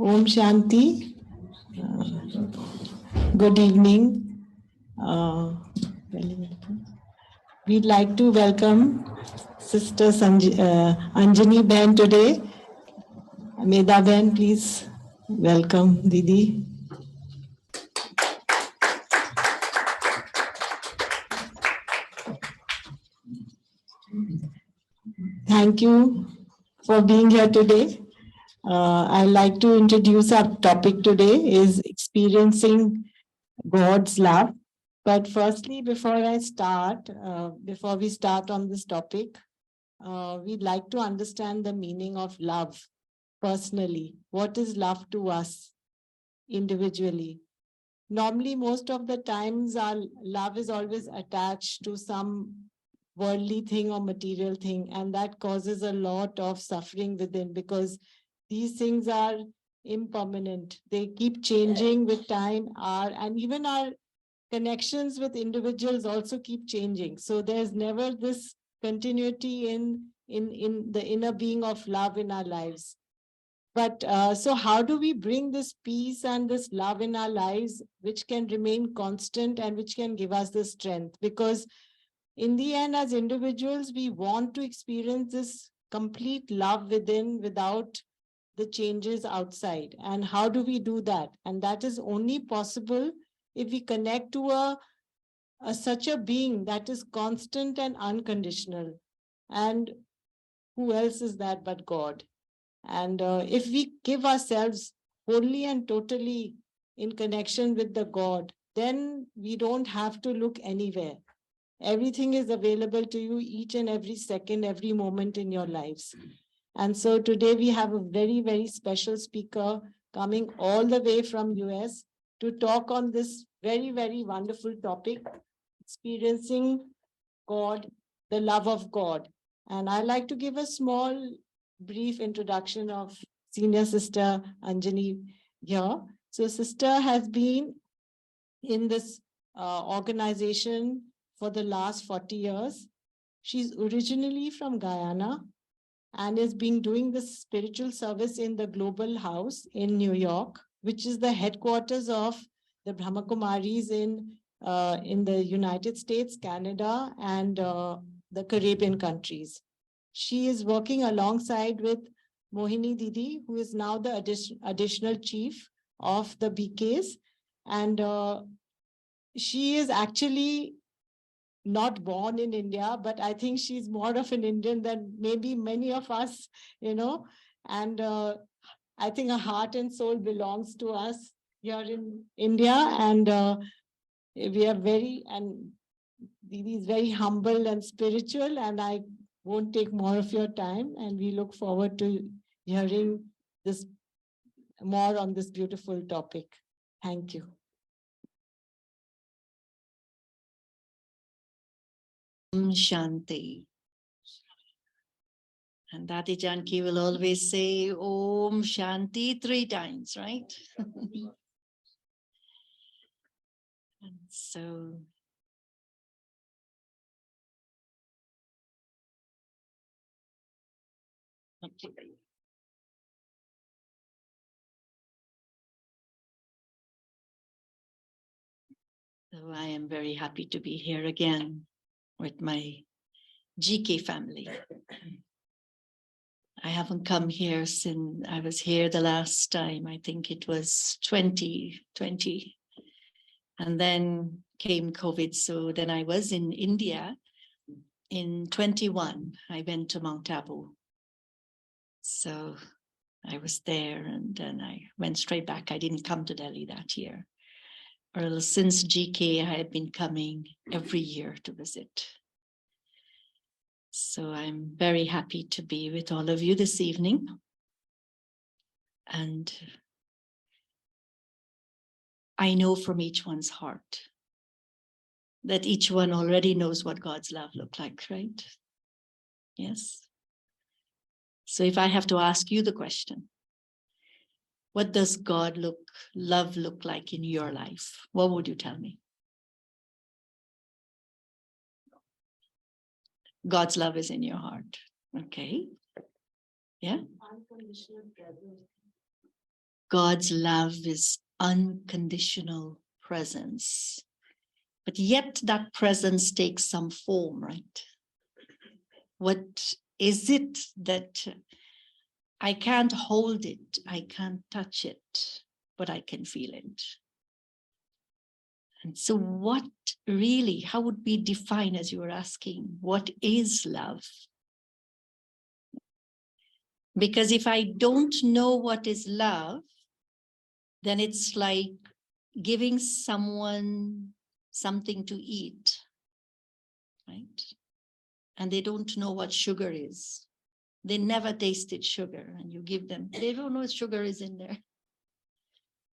Om Shanti. Good evening. We'd like to welcome Sister Anjanie Ben today. Meda Ben, please welcome Didi. Thank you for being here today. I'd like to introduce our topic today is experiencing God's love. But firstly, before we start on this topic, we'd like to understand the meaning of love personally. What is love to us individually? Normally, most of the times, our love is always attached to some worldly thing or material thing, and that causes a lot of suffering within because these things are impermanent. They keep changing with time, and even our connections with individuals also keep changing. So there's never this continuity in the inner being of love in our lives. But so how do we bring this peace and this love in our lives, which can remain constant and which can give us the strength? Because in the end, as individuals, we want to experience this complete love within without the changes outside. And how do we do that? And that is only possible if we connect to such a being that is constant and unconditional. And who else is that but God? And if we give ourselves wholly and totally in connection with the God, then we don't have to look anywhere. Everything is available to you each and every second, every moment in your lives. And so today we have a very, very special speaker coming all the way from US to talk on this very, very wonderful topic, experiencing God, the love of God. And I'd like to give a small, brief introduction of Senior Sister Anjanie here. So Sister has been in this organization for the last 40 years. She's originally from Guyana and has been doing this spiritual service in the Global House in New York, which is the headquarters of the Brahmakumaris in the United States, Canada, and the Caribbean countries. She is working alongside with Mohini Didi, who is now the additional chief of the BKs. And she is actually not born in India, but I think she's more of an Indian than maybe many of us, and I think her heart and soul belongs to us here in India. And we are Didi is very humble and spiritual, and I won't take more of your time. And we look forward to hearing this more on this beautiful topic. Thank you. Shanti. And Dadi Janki will always say Om Shanti 3 times, right? And so So I am very happy to be here again with my GK family. I haven't come here since I was here the last time. I think it was 2020. And then came COVID. So then I was in India in 21. I went to Mount Abu. So I was there and then I went straight back. I didn't come to Delhi that year. Or since GK, I had been coming every year to visit. So I'm very happy to be with all of you this evening. And I know from each one's heart that each one already knows what God's love looks like, right? Yes. So if I have to ask you the question, what does love look like in your life? What would you tell me? God's love is in your heart. Okay. Yeah. Unconditional presence. God's love is unconditional presence. But yet that presence takes some form, right? What is it that I can't hold it, I can't touch it, but I can feel it? And so what really, how would we define, as you were asking, what is love? Because if I don't know what is love, then it's like giving someone something to eat, right? And they don't know what sugar is. They never tasted sugar, and you give them, they don't know sugar is in there.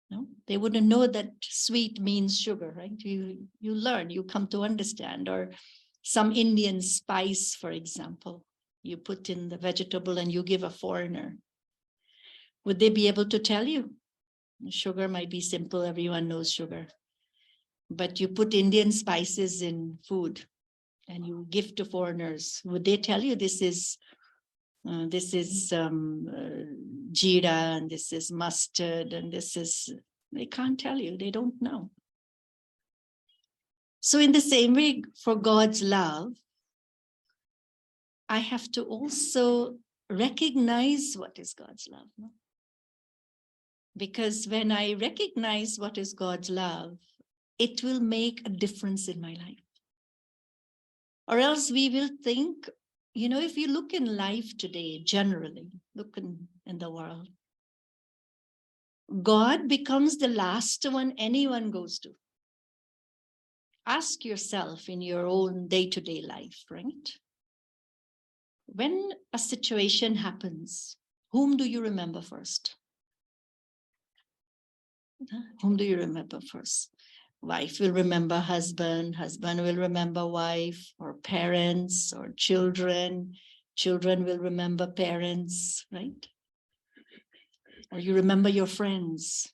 No, they wouldn't know that sweet means sugar, right? You learn, you come to understand. Or some Indian spice, for example, you put in the vegetable and you give a foreigner. Would they be able to tell you? Sugar might be simple, everyone knows sugar. But you put Indian spices in food and you give to foreigners. Would they tell you this is jeera and this is mustard and this is, they can't tell you, they don't know. So in the same way, for God's love, I have to also recognize what is God's love. No? Because when I recognize what is God's love, it will make a difference in my life. Or else we will think, you know, if you look in life today, generally, look in the world, God becomes the last one anyone goes to. Ask yourself in your own day-to-day life, right? When a situation happens, whom do you remember first? Whom do you remember first? Wife will remember husband, husband will remember wife, or parents, or children. Children will remember parents, right? Or you remember your friends.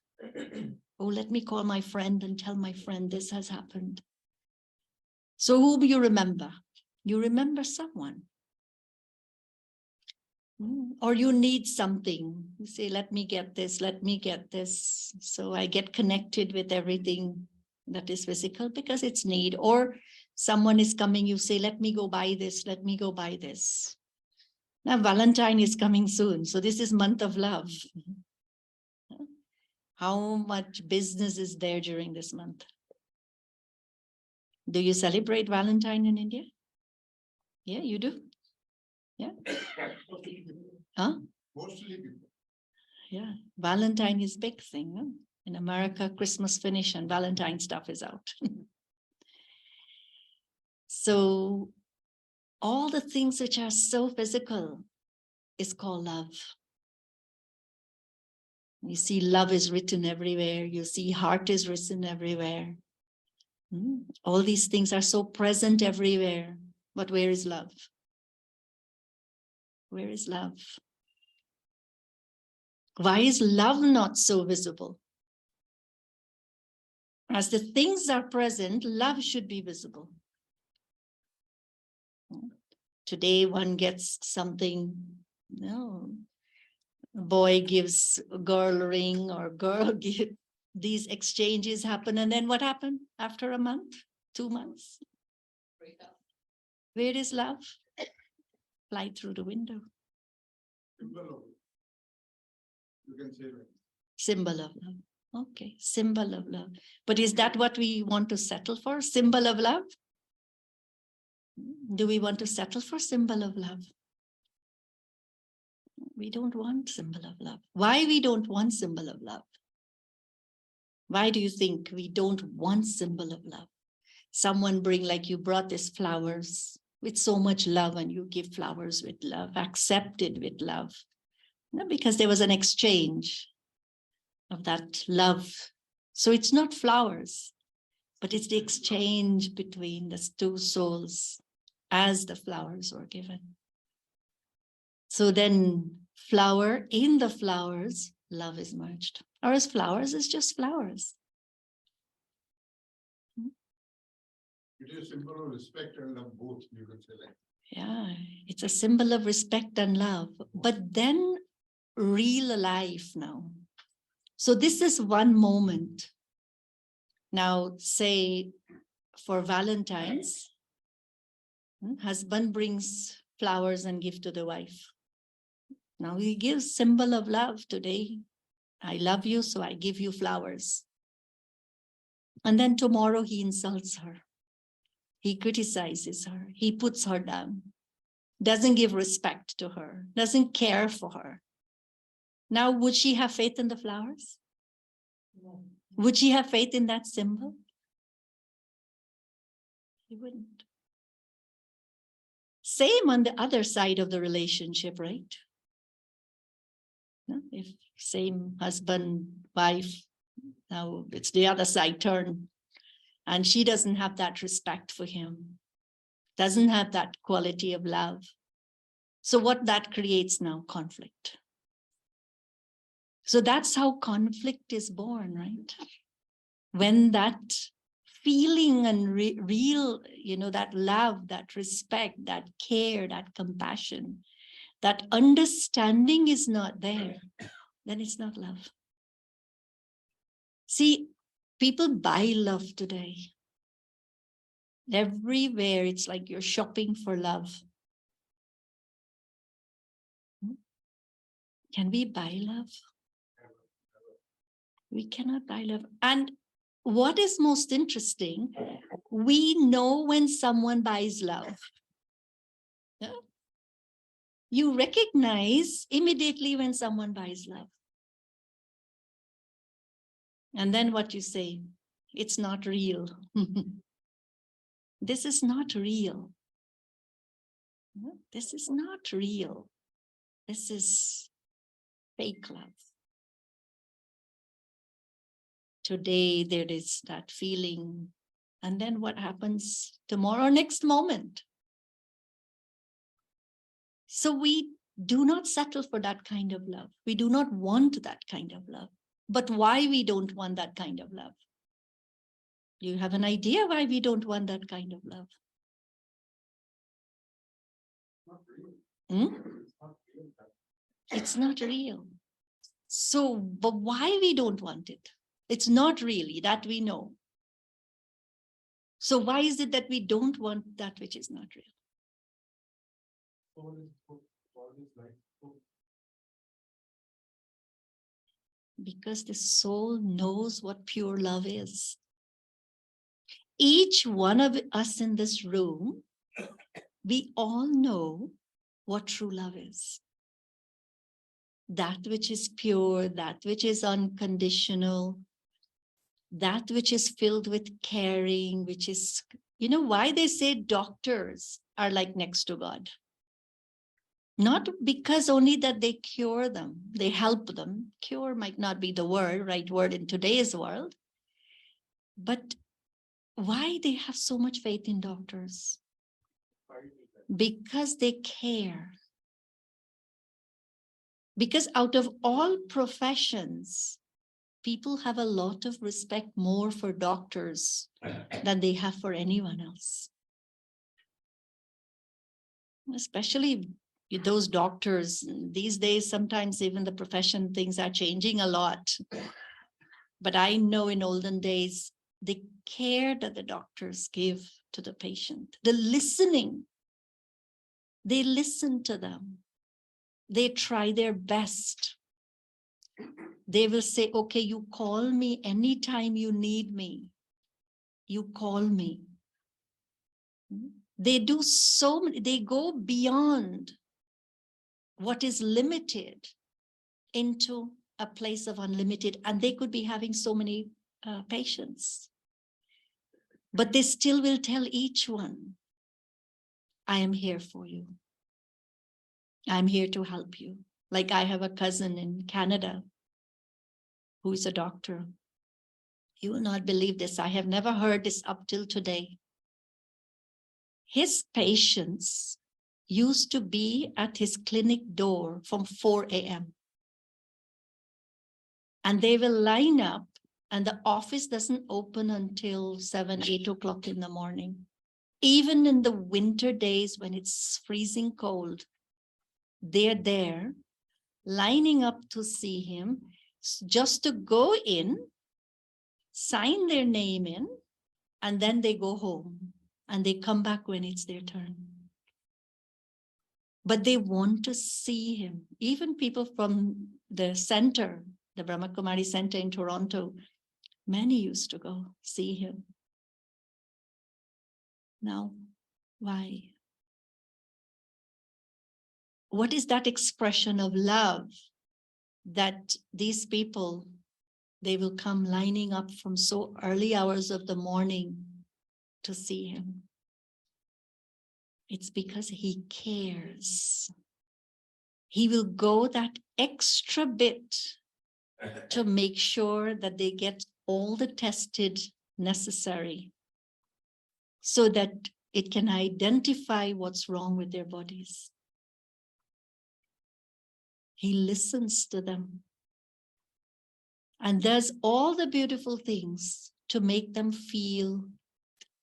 Oh, let me call my friend and tell my friend this has happened. So who do you remember? You remember someone. Or you need something. You say, let me get this, let me get this. So I get connected with everything that is physical because it's need. Or someone is coming, you say, let me go buy this, let me go buy this. Now Valentine is coming soon. So this is month of love. How much business is there during this month? Do you celebrate Valentine in India? Yeah, you do. Yeah. Huh? Mostly people. Yeah, Valentine is big thing. Huh? In America, Christmas finish and Valentine stuff is out. So all the things which are so physical is called love. You see love is written everywhere. You see heart is written everywhere. All these things are so present everywhere. But where is love? Where is love? Why is love not so visible? As the things are present, love should be visible. Today one gets something, no, a boy gives a girl a ring or girl gives, these exchanges happen. And then what happened after a month, 2 months? Where is love? Fly through the window. You can say that. Symbol of love. Okay, symbol of love. But is that what we want to settle for? Symbol of love? Do we want to settle for symbol of love? We don't want symbol of love. Why we don't want symbol of love? Why do you think we don't want symbol of love? Someone bring, like you brought this flowers with so much love and you give flowers with love, accepted with love. No, because there was an exchange of that love. So it's not flowers, but it's the exchange between the two souls as the flowers were given. So then flower, in the flowers, love is merged. Or as flowers is just flowers. It is a symbol of respect and love both, you can say that. Yeah, it's a symbol of respect and love, but then real life now. So this is one moment. Now, say for Valentine's, husband brings flowers and gift to the wife. Now he gives symbol of love today. I love you, so I give you flowers. And then tomorrow he insults her. He criticizes her. He puts her down. Doesn't give respect to her. Doesn't care for her. Now, would she have faith in the flowers? No. Would she have faith in that symbol? She wouldn't. Same on the other side of the relationship, right? If same husband, wife, now it's the other side turn, and she doesn't have that respect for him, doesn't have that quality of love. So what that creates now? Conflict. So that's how conflict is born, right? When that feeling and real, that love, that respect, that care, that compassion, that understanding is not there, then it's not love. See, people buy love today. Everywhere, it's like you're shopping for love. Can we buy love? We cannot buy love. And what is most interesting, we know when someone buys love. Yeah? You recognize immediately when someone buys love. And then what you say, it's not real. This is not real. This is not real. This is fake love. Today there is that feeling, and then what happens tomorrow, next moment? So we do not settle for that kind of love. We do not want that kind of love. But why we don't want that kind of love? Do you have an idea why we don't want that kind of love? It's not real. So, but why we don't want it? It's not really, that we know. So why is it that we don't want that which is not real? Because the soul knows what pure love is. Each one of us in this room, we all know what true love is. That which is pure, that which is unconditional, that which is filled with caring, which is, why they say doctors are like next to God. Not because only that they cure them, they help them. Cure might not be the right word in today's world. But why they have so much faith in doctors? Because they care. Because out of all professions, people have a lot of respect more for doctors than they have for anyone else. Especially those doctors these days, sometimes even the profession, things are changing a lot. But I know in olden days, the care that the doctors give to the patient, the listening, they listen to them. They try their best. They will say, okay, you call me anytime you need me. You call me. They do so many, they go beyond what is limited into a place of unlimited, and they could be having so many patients. But they still will tell each one, I am here for you. I'm here to help you. Like I have a cousin in Canada who is a doctor. You will not believe this. I have never heard this up till today. His patients used to be at his clinic door from 4 a.m. And they will line up, and the office doesn't open until 7, 8 o'clock in the morning. Even in the winter days when it's freezing cold, they're there lining up to see him. just to go in, sign their name in, and then they go home and they come back when it's their turn. But they want to see him. Even people from the center, the Brahmakumaris Center in Toronto, many used to go see him. Now, why? What is that expression of love that these people, they will come lining up from so early hours of the morning to see him? It's because he cares. He will go that extra bit to make sure that they get all the tested necessary so that it can identify what's wrong with their bodies. He listens to them and does all the beautiful things to make them feel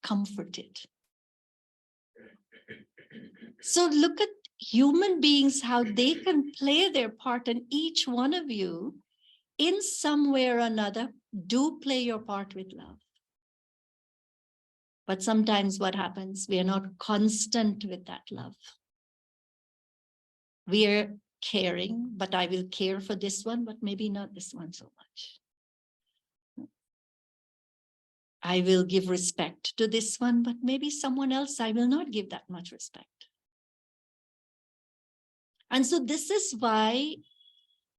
comforted. So look at human beings, how they can play their part, and each one of you, in some way or another, do play your part with love. But sometimes what happens? We are not constant with that love. We are caring, but I will care for this one, but maybe not this one so much. I will give respect to this one, but maybe someone else I will not give that much respect. And so this is why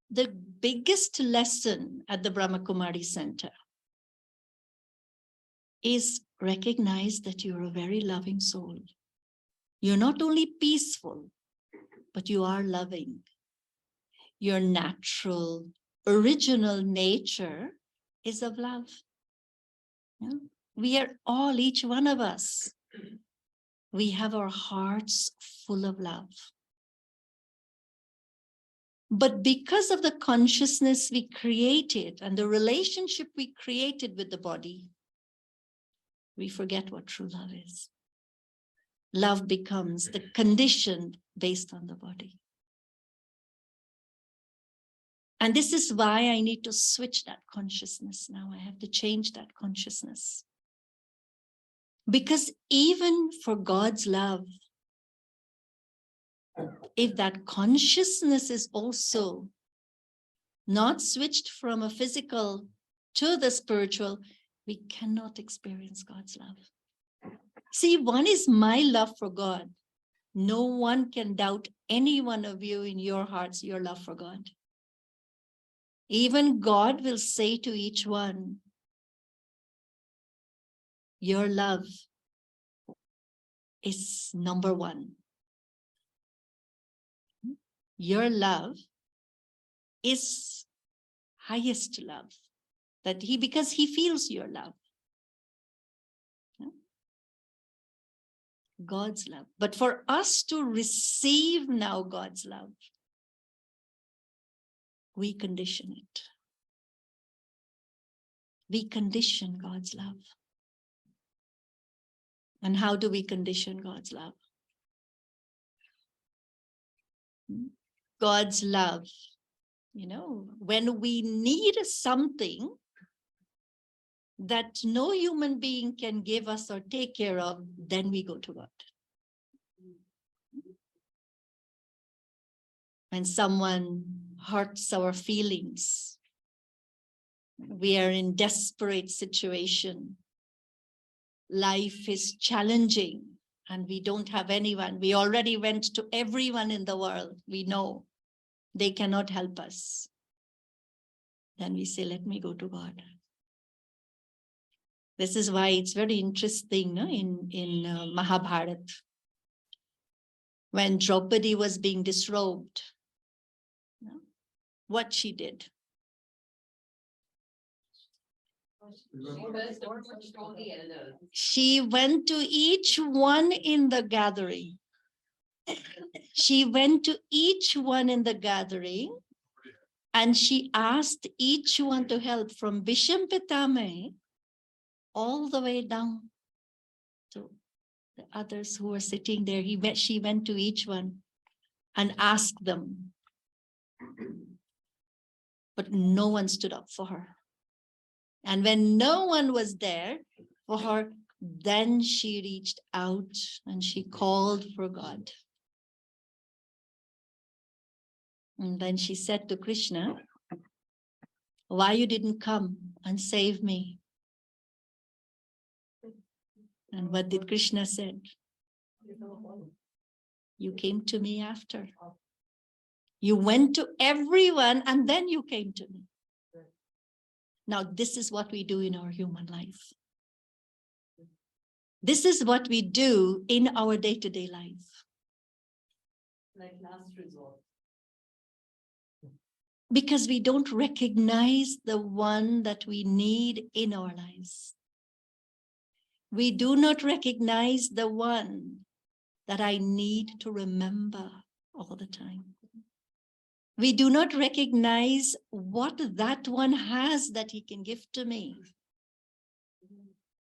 the biggest lesson at the Brahmakumari Center is recognize that you're a very loving soul. You're not only peaceful, but you are loving. Your natural, original nature is of love. Yeah? We are all, each one of us, we have our hearts full of love. But because of the consciousness we created and the relationship we created with the body, we forget what true love is. Love becomes the condition based on the body. And this is why I need to switch that consciousness now. I have to change that consciousness. Because even for God's love, if that consciousness is also not switched from a physical to the spiritual, we cannot experience God's love. See, one is my love for God. No one can doubt any one of you in your hearts, your love for God. Even God will say to each one, your love is number one. Your love is highest love. That because he feels your love. God's love. But for us to receive now God's love, we condition it. We condition God's love. And how do we condition God's love? God's love, when we need something that no human being can give us or take care of, then we go to God. When someone hurts our feelings, we are in desperate situation, life is challenging and we don't have anyone. We already went to everyone in the world. We know they cannot help us. Then we say, let me go to God. This is why it's very interesting in Mahabharata. When Draupadi was being disrobed, what she did. She went to each one in the gathering. She went to each one in the gathering and she asked each one to help from Bhisham Pitame all the way down to the others who were sitting there. She went to each one and asked them. but no one stood up for her. And when no one was there for her, then she reached out and she called for God. And then she said to Krishna, why you didn't come and save me? And what did Krishna said? You came to me after. You went to everyone and then you came to me. Now, this is what we do in our human life. This is what we do in our day-to-day life. Like last resort. Because we don't recognize the one that we need in our lives. We do not recognize the one that I need to remember all the time. We do not recognize what that one has that he can give to me.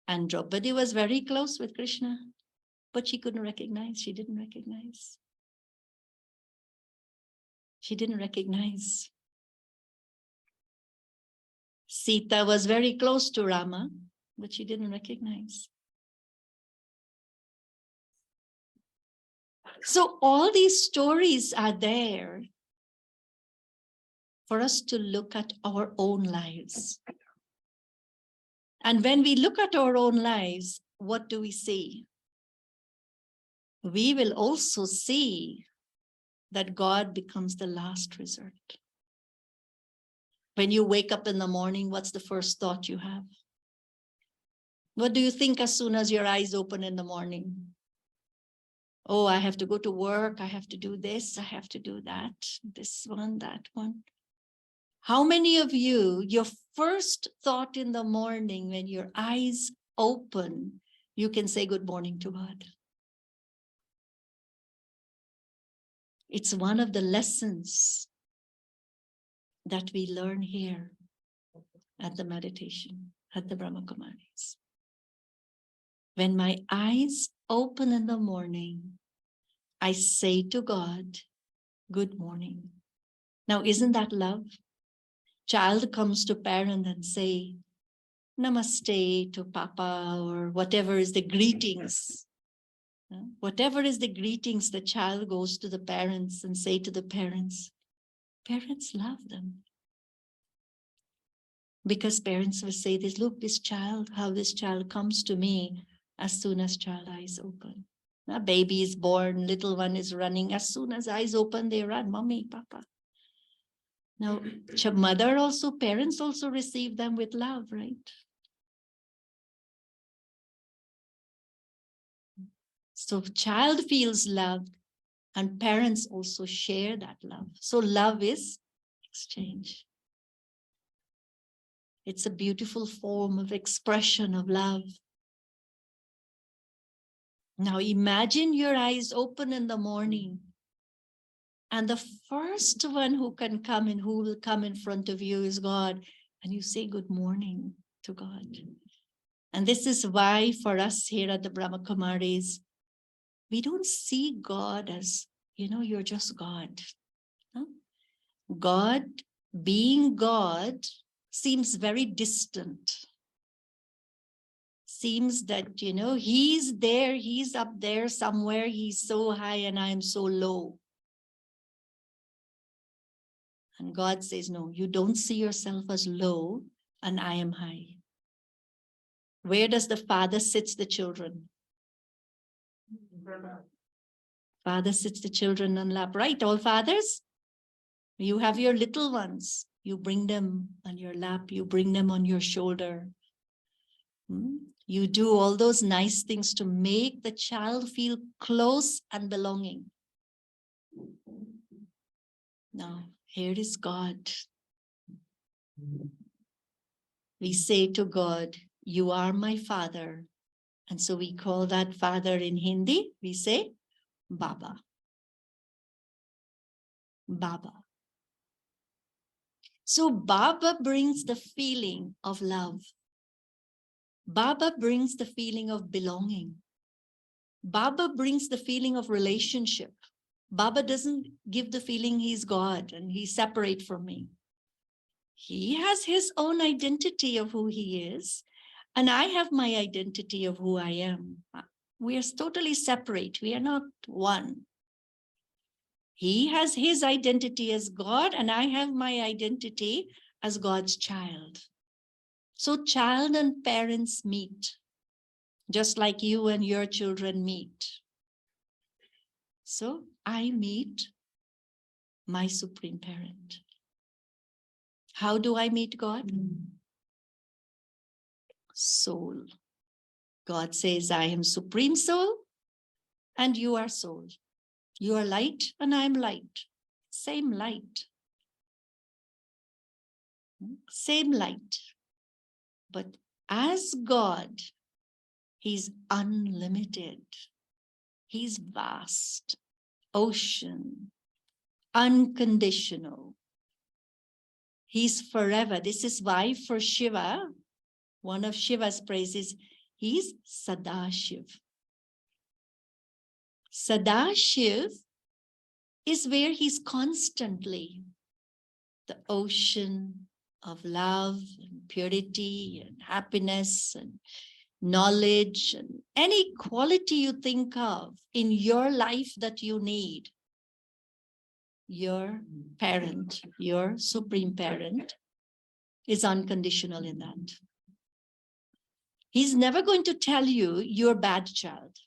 And Draupadi was very close with Krishna, but she couldn't recognize, she didn't recognize. She didn't recognize. Sita was very close to Rama, but she didn't recognize. So all these stories are there for us to look at our own lives. And when we look at our own lives, what do we see? We will also see that God becomes the last resort. When you wake up in the morning, what's the first thought you have? What do you think as soon as your eyes open in the morning? Oh, I have to go to work. I have to do this. I have to do that. This one, that one. How many of you, your first thought in the morning when your eyes open, you can say good morning to God? It's one of the lessons that we learn here at the meditation, at the Brahmakumaris. When my eyes open in the morning, I say to God, good morning. Now, isn't that love? Child comes to parent and say, namaste to Papa, or whatever is the greetings. Whatever is the greetings, the child goes to the parents and say to the parents, parents love them. Because parents will say this, look, this child, how this child comes to me as soon as child eyes open. A baby is born, little one is running. As soon as eyes open, they run, mommy, papa. Now, mother also, parents also receive them with love, right? So child feels loved and parents also share that love. So love is exchange. It's a beautiful form of expression of love. Now imagine your eyes open in the morning and the first one who can come and who will come in front of you is God. And you say good morning to God. And this is why for us here at the Brahmakumaris, we don't see God as, you're just God. No? God, being God, seems very distant. Seems that, he's there, he's up there somewhere, he's so high and I'm so low. And God says, no, you don't see yourself as low and I am high. Where does the father sits the children? Father sits the children on lap, right? All fathers? You have your little ones. You bring them on your lap. You bring them on your shoulder. You do all those nice things to make the child feel close and belonging. Now, here is God. We say to God, you are my father. And so we call that father in Hindi, we say, Baba. Baba. So Baba brings the feeling of love. Baba brings the feeling of belonging. Baba brings the feeling of relationship. Baba doesn't give the feeling he's God and he's separate from me. He has his own identity of who he is, and I have my identity of who I am. We are totally separate. We are not one. He has his identity as God, and I have my identity as God's child. So child and parents meet, just like you and your children meet. So I meet my supreme parent. How do I meet God? Soul. God says, I am supreme soul and you are soul. You are light and I am light. Same light. Same light. But as God, he's unlimited. He's vast, ocean, unconditional. He's forever. This is why for Shiva, one of Shiva's praises, he's Sadashiv. Sadashiv is where he's constantly the ocean of love and purity and happiness and knowledge and any quality you think of in your life that you need. Your parent, your supreme parent, is unconditional in that. He's never going to tell you you're a bad child.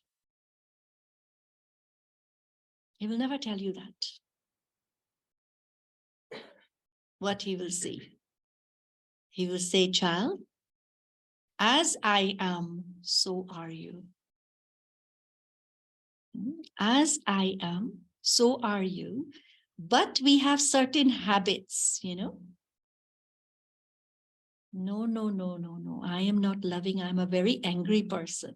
He will never tell you that. What he will say? He will say, child, as I am, so are you. As I am, so are you. But we have certain habits, you know. No, no, no, no, no. I am not loving. I'm a very angry person.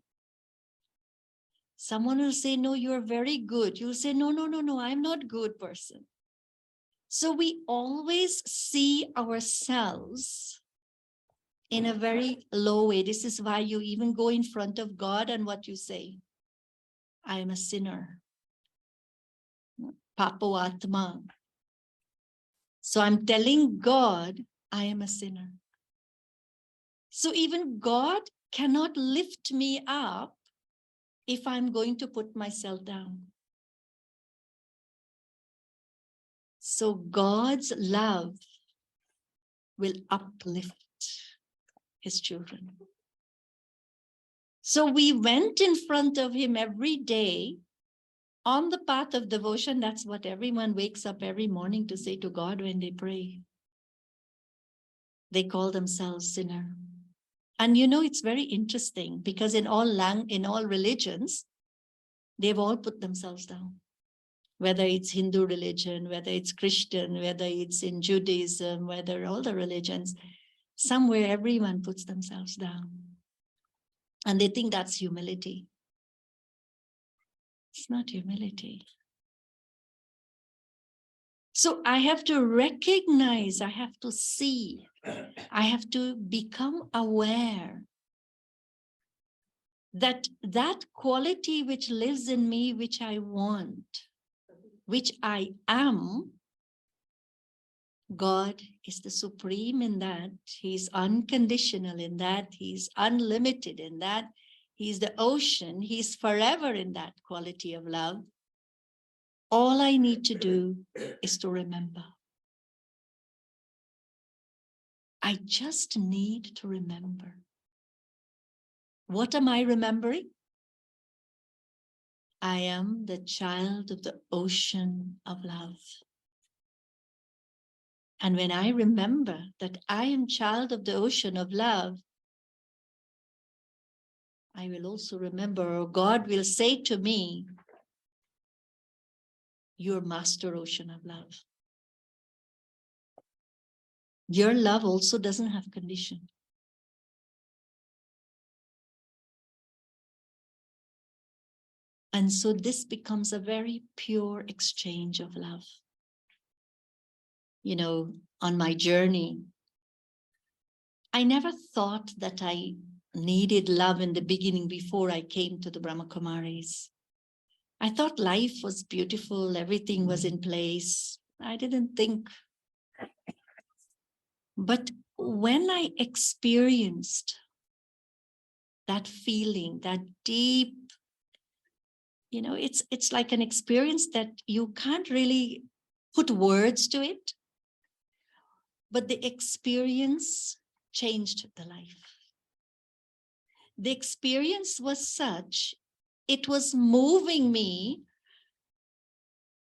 Someone will say, no, you're very good. You'll say, no, no, no, no, I'm not a good person. So we always see ourselves in a very low way. This is why you even go in front of God and what you say, I am a sinner. Papo Atma. So I'm telling God, I am a sinner. So even God cannot lift me up if I'm going to put myself down. So God's love will uplift his children. So we went in front of him every day on the path of devotion. That's what everyone wakes up every morning to say to God when they pray. They call themselves sinner. And you know, it's very interesting because in all religions, they've all put themselves down. Whether it's Hindu religion, whether it's Christian, whether it's in Judaism, whether all the religions, somewhere everyone puts themselves down. And they think that's humility. It's not humility. So I have to recognize, I have to see, I have to become aware that that quality which lives in me, which I want, which I am, God is the supreme in that. He's unconditional in that. He's unlimited in that. He's the ocean. He's forever in that quality of love. All I need to do is to remember. I just need to remember. What am I remembering? I am the child of the ocean of love. And when I remember that I am child of the ocean of love, I will also remember, or God will say to me, you're master ocean of love. Your love also doesn't have condition. And so this becomes a very pure exchange of love. You know, on my journey, I never thought that I needed love in the beginning before I came to the Brahmakumaris. I thought life was beautiful, everything was in place. I didn't think But when I experienced that feeling, that deep, it's like an experience that you can't really put words to it, but the experience changed the life. The experience was such, it was moving me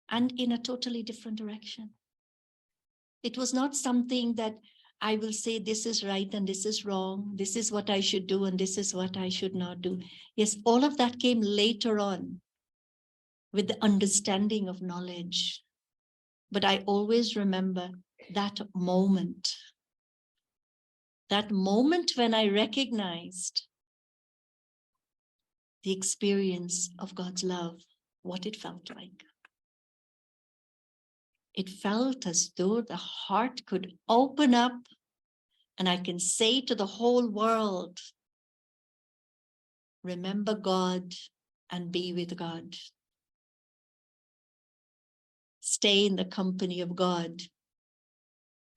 and in a totally different direction. It was not something that I will say this is right and this is wrong, this is what I should do and this is what I should not do. Yes, all of that came later on with the understanding of knowledge. But I always remember that moment when I recognized the experience of God's love, what it felt like. It felt as though the heart could open up and I can say to the whole world, remember God and be with God. Stay in the company of God,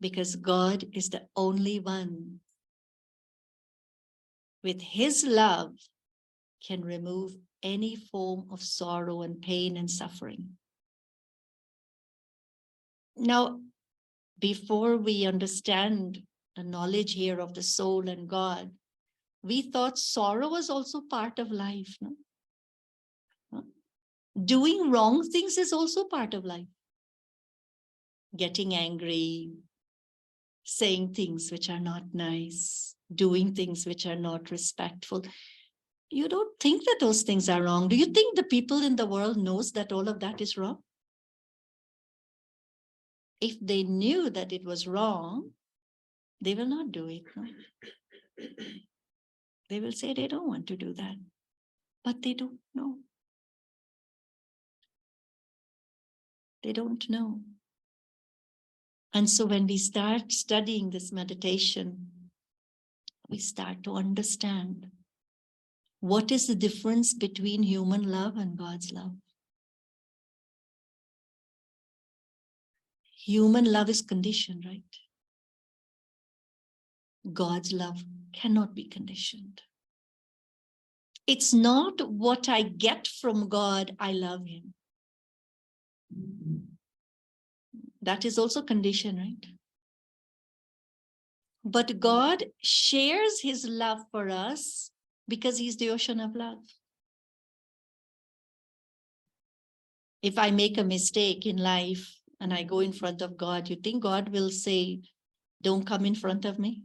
because God is the only one with his love can remove any form of sorrow and pain and suffering. Now, before we understand the knowledge here of the soul and God, we thought sorrow was also part of life. No? Huh? Doing wrong things is also part of life. Getting angry, saying things which are not nice, doing things which are not respectful. You don't think that those things are wrong. Do you think the people in the world knows that all of that is wrong? If they knew that it was wrong, they will not do it. No? They will say they don't want to do that, but they don't know. They don't know. And so when we start studying this meditation, we start to understand what is the difference between human love and God's love. Human love is conditioned, right? God's love cannot be conditioned. It's not what I get from God, I love him. That is also conditioned, right? But God shares his love for us because he's the ocean of love. If I make a mistake in life and I go in front of God, you think God will say, don't come in front of me?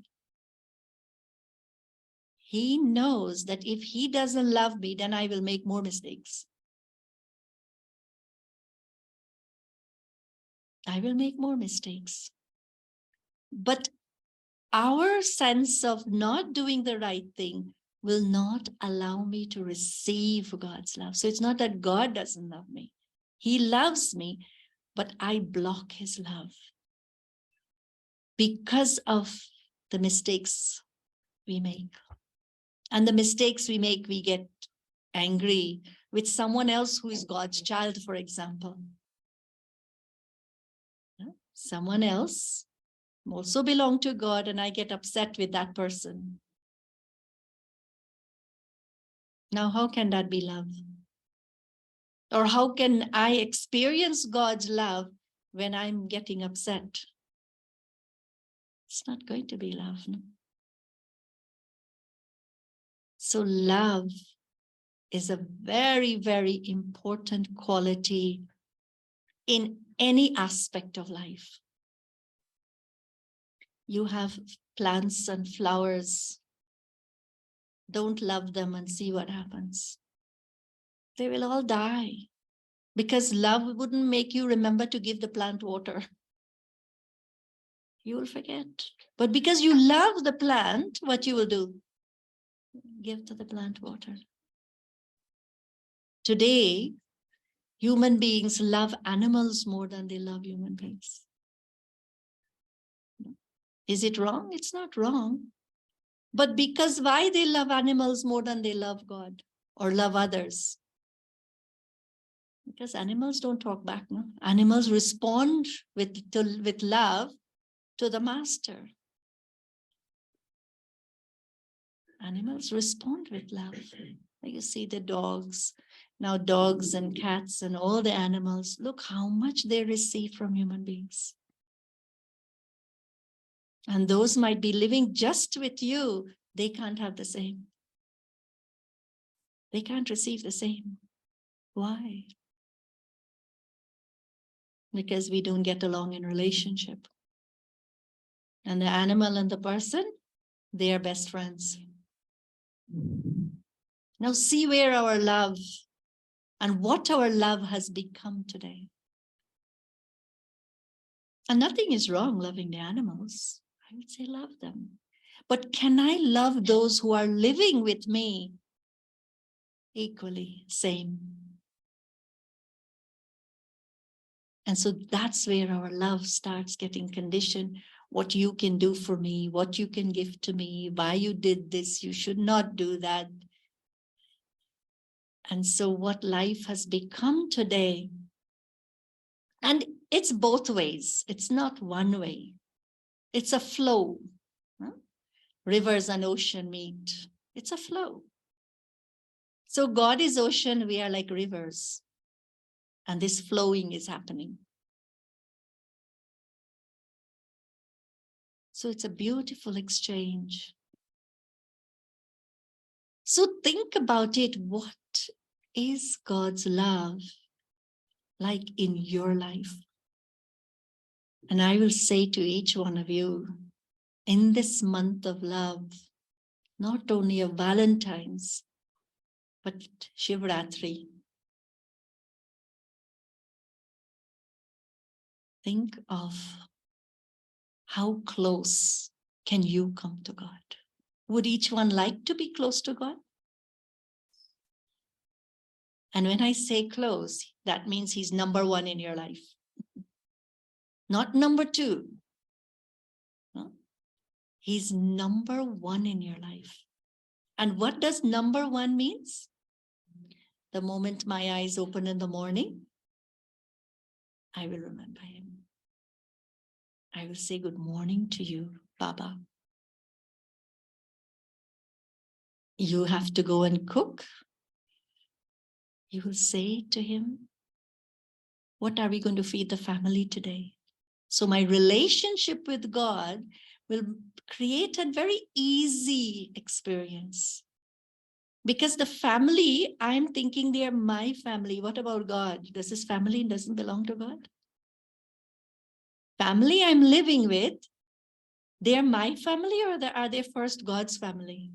He knows that if he doesn't love me, then I will make more mistakes. I will make more mistakes. But our sense of not doing the right thing will not allow me to receive God's love. So it's not that God doesn't love me. He loves me, but I block his love because of the mistakes we make. And the mistakes we make, we get angry with someone else who is God's child, for example. Someone else also belong to God, and I get upset with that person. Now, how can that be love? Or how can I experience God's love when I'm getting upset? It's not going to be love. No? So love is a very, very important quality in any aspect of life. You have plants and flowers. Don't love them and see what happens. They will all die because love wouldn't make you remember to give the plant water. You will forget. But because you love the plant, what you will do? Give to the plant water. Today, human beings love animals more than they love human beings. Is it wrong? It's not wrong. But because why they love animals more than they love God or love others? Because animals don't talk back. No? Animals respond with love to the master. Animals respond with love. Like you see the dogs, now dogs and cats and all the animals, look how much they receive from human beings. And those might be living just with you, they can't have the same. They can't receive the same. Why? Because we don't get along in relationship. And the animal and the person, they are best friends. Now see where our love and what our love has become today. And nothing is wrong loving the animals. I would say love them. But can I love those who are living with me equally, same? And so that's where our love starts getting conditioned. What you can do for me, what you can give to me, why you did this, you should not do that. And so what life has become today, and it's both ways. It's not one way. It's a flow. Rivers and ocean meet. It's a flow. So God is ocean, we are like rivers. And this flowing is happening. So it's a beautiful exchange. So think about it. What is God's love like in your life? And I will say to each one of you, in this month of love, not only of Valentine's, but Shivratri, think of how close can you come to God? Would each one like to be close to God? And when I say close, that means he's number one in your life. Not number two. No? He's number one in your life. And what does number one means? The moment my eyes open in the morning, I will remember him. I will say good morning to you, Baba. You have to go and cook. You will say to him, what are we going to feed the family today? So my relationship with God will create a very easy experience. Because the family, I'm thinking they are my family. What about God? Does his family doesn't belong to God? Family I'm living with, they're my family, or are they first God's family?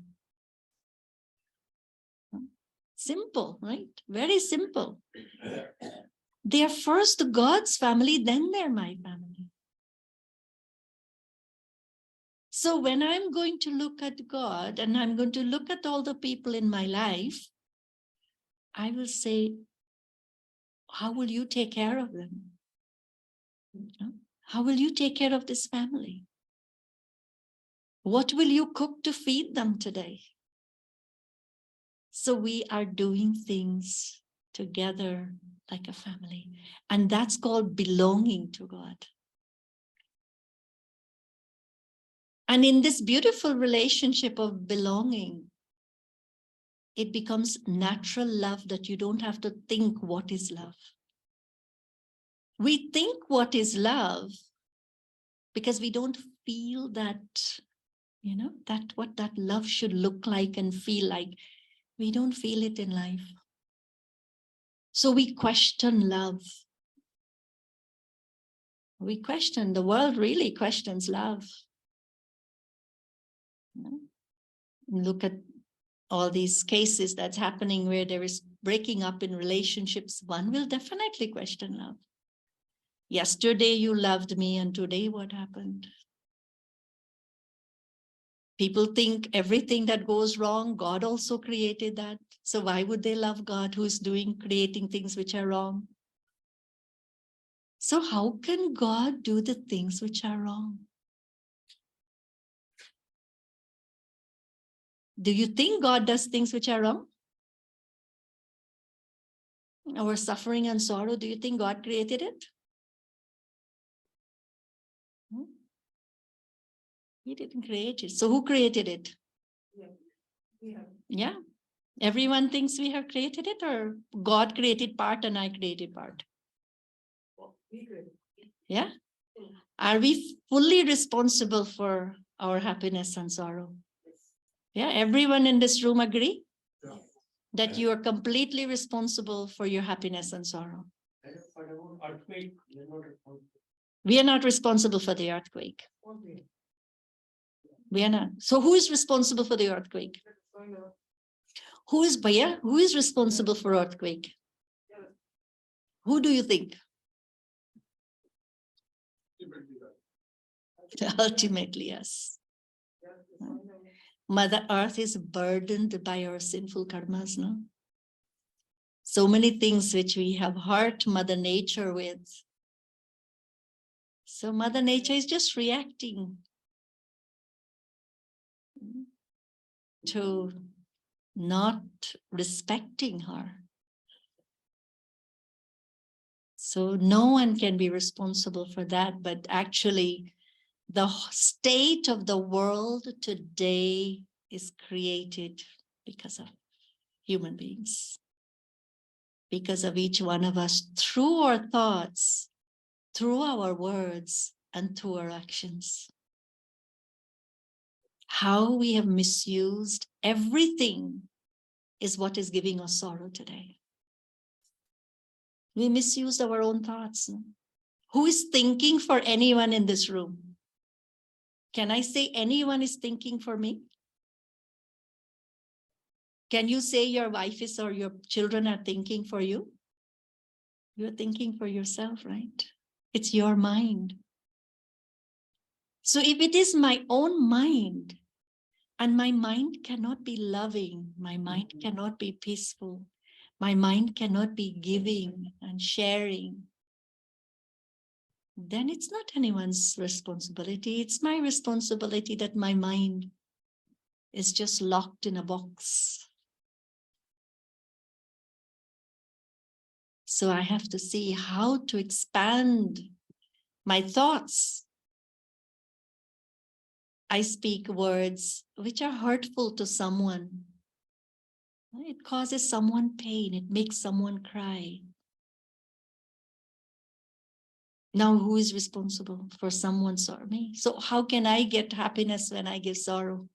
Simple, right? Very simple. They're first God's family, then they're my family. So when I'm going to look at God and I'm going to look at all the people in my life, I will say, how will you take care of them? How will you take care of this family? What will you cook to feed them today? So we are doing things together like a family. And that's called belonging to God. And in this beautiful relationship of belonging, it becomes natural love that you don't have to think what is love. We think what is love because we don't feel that, that what that love should look like and feel like. We don't feel it in life. So we question love. We question, the world really questions love. Look at all these cases that's happening where there is breaking up in relationships. One will definitely question love. Yesterday you loved me, and today what happened? People think everything that goes wrong, God also created that. So why would they love God who's creating things which are wrong? So how can God do the things which are wrong? Do you think God does things which are wrong? Our suffering and sorrow, do you think God created it? He didn't create it. So who created it? Yeah. Everyone thinks we have created it, or God created part and I created part. Yeah. Are we fully responsible for our happiness and sorrow? Yeah. Everyone in this room agree that you are completely responsible for your happiness and sorrow. We are not responsible for the earthquake. We are not. So who is responsible for the earthquake? Who is Bhaiya? Who is responsible for earthquake? Who do you think? Ultimately, yes. Mother Earth is burdened by our sinful karmas, no? So many things which we have hurt Mother Nature with. So Mother Nature is just reacting to not respecting her. So no one can be responsible for that, but actually the state of the world today is created because of human beings, because of each one of us, through our thoughts, through our words, and through our actions. How we have misused everything is what is giving us sorrow today. We misused our own thoughts. Who is thinking for anyone in this room? Can I say anyone is thinking for me? Can you say your wife is or your children are thinking for you? You're thinking for yourself, right? It's your mind. So if it is my own mind, and my mind cannot be loving, my mind cannot be peaceful, my mind cannot be giving and sharing, then it's not anyone's responsibility. It's my responsibility that my mind is just locked in a box. So I have to see how to expand my thoughts. I speak words which are hurtful to someone. It causes someone pain. It makes someone cry. Now, who is responsible for someone's sorrow? Me. So how can I get happiness when I give sorrow?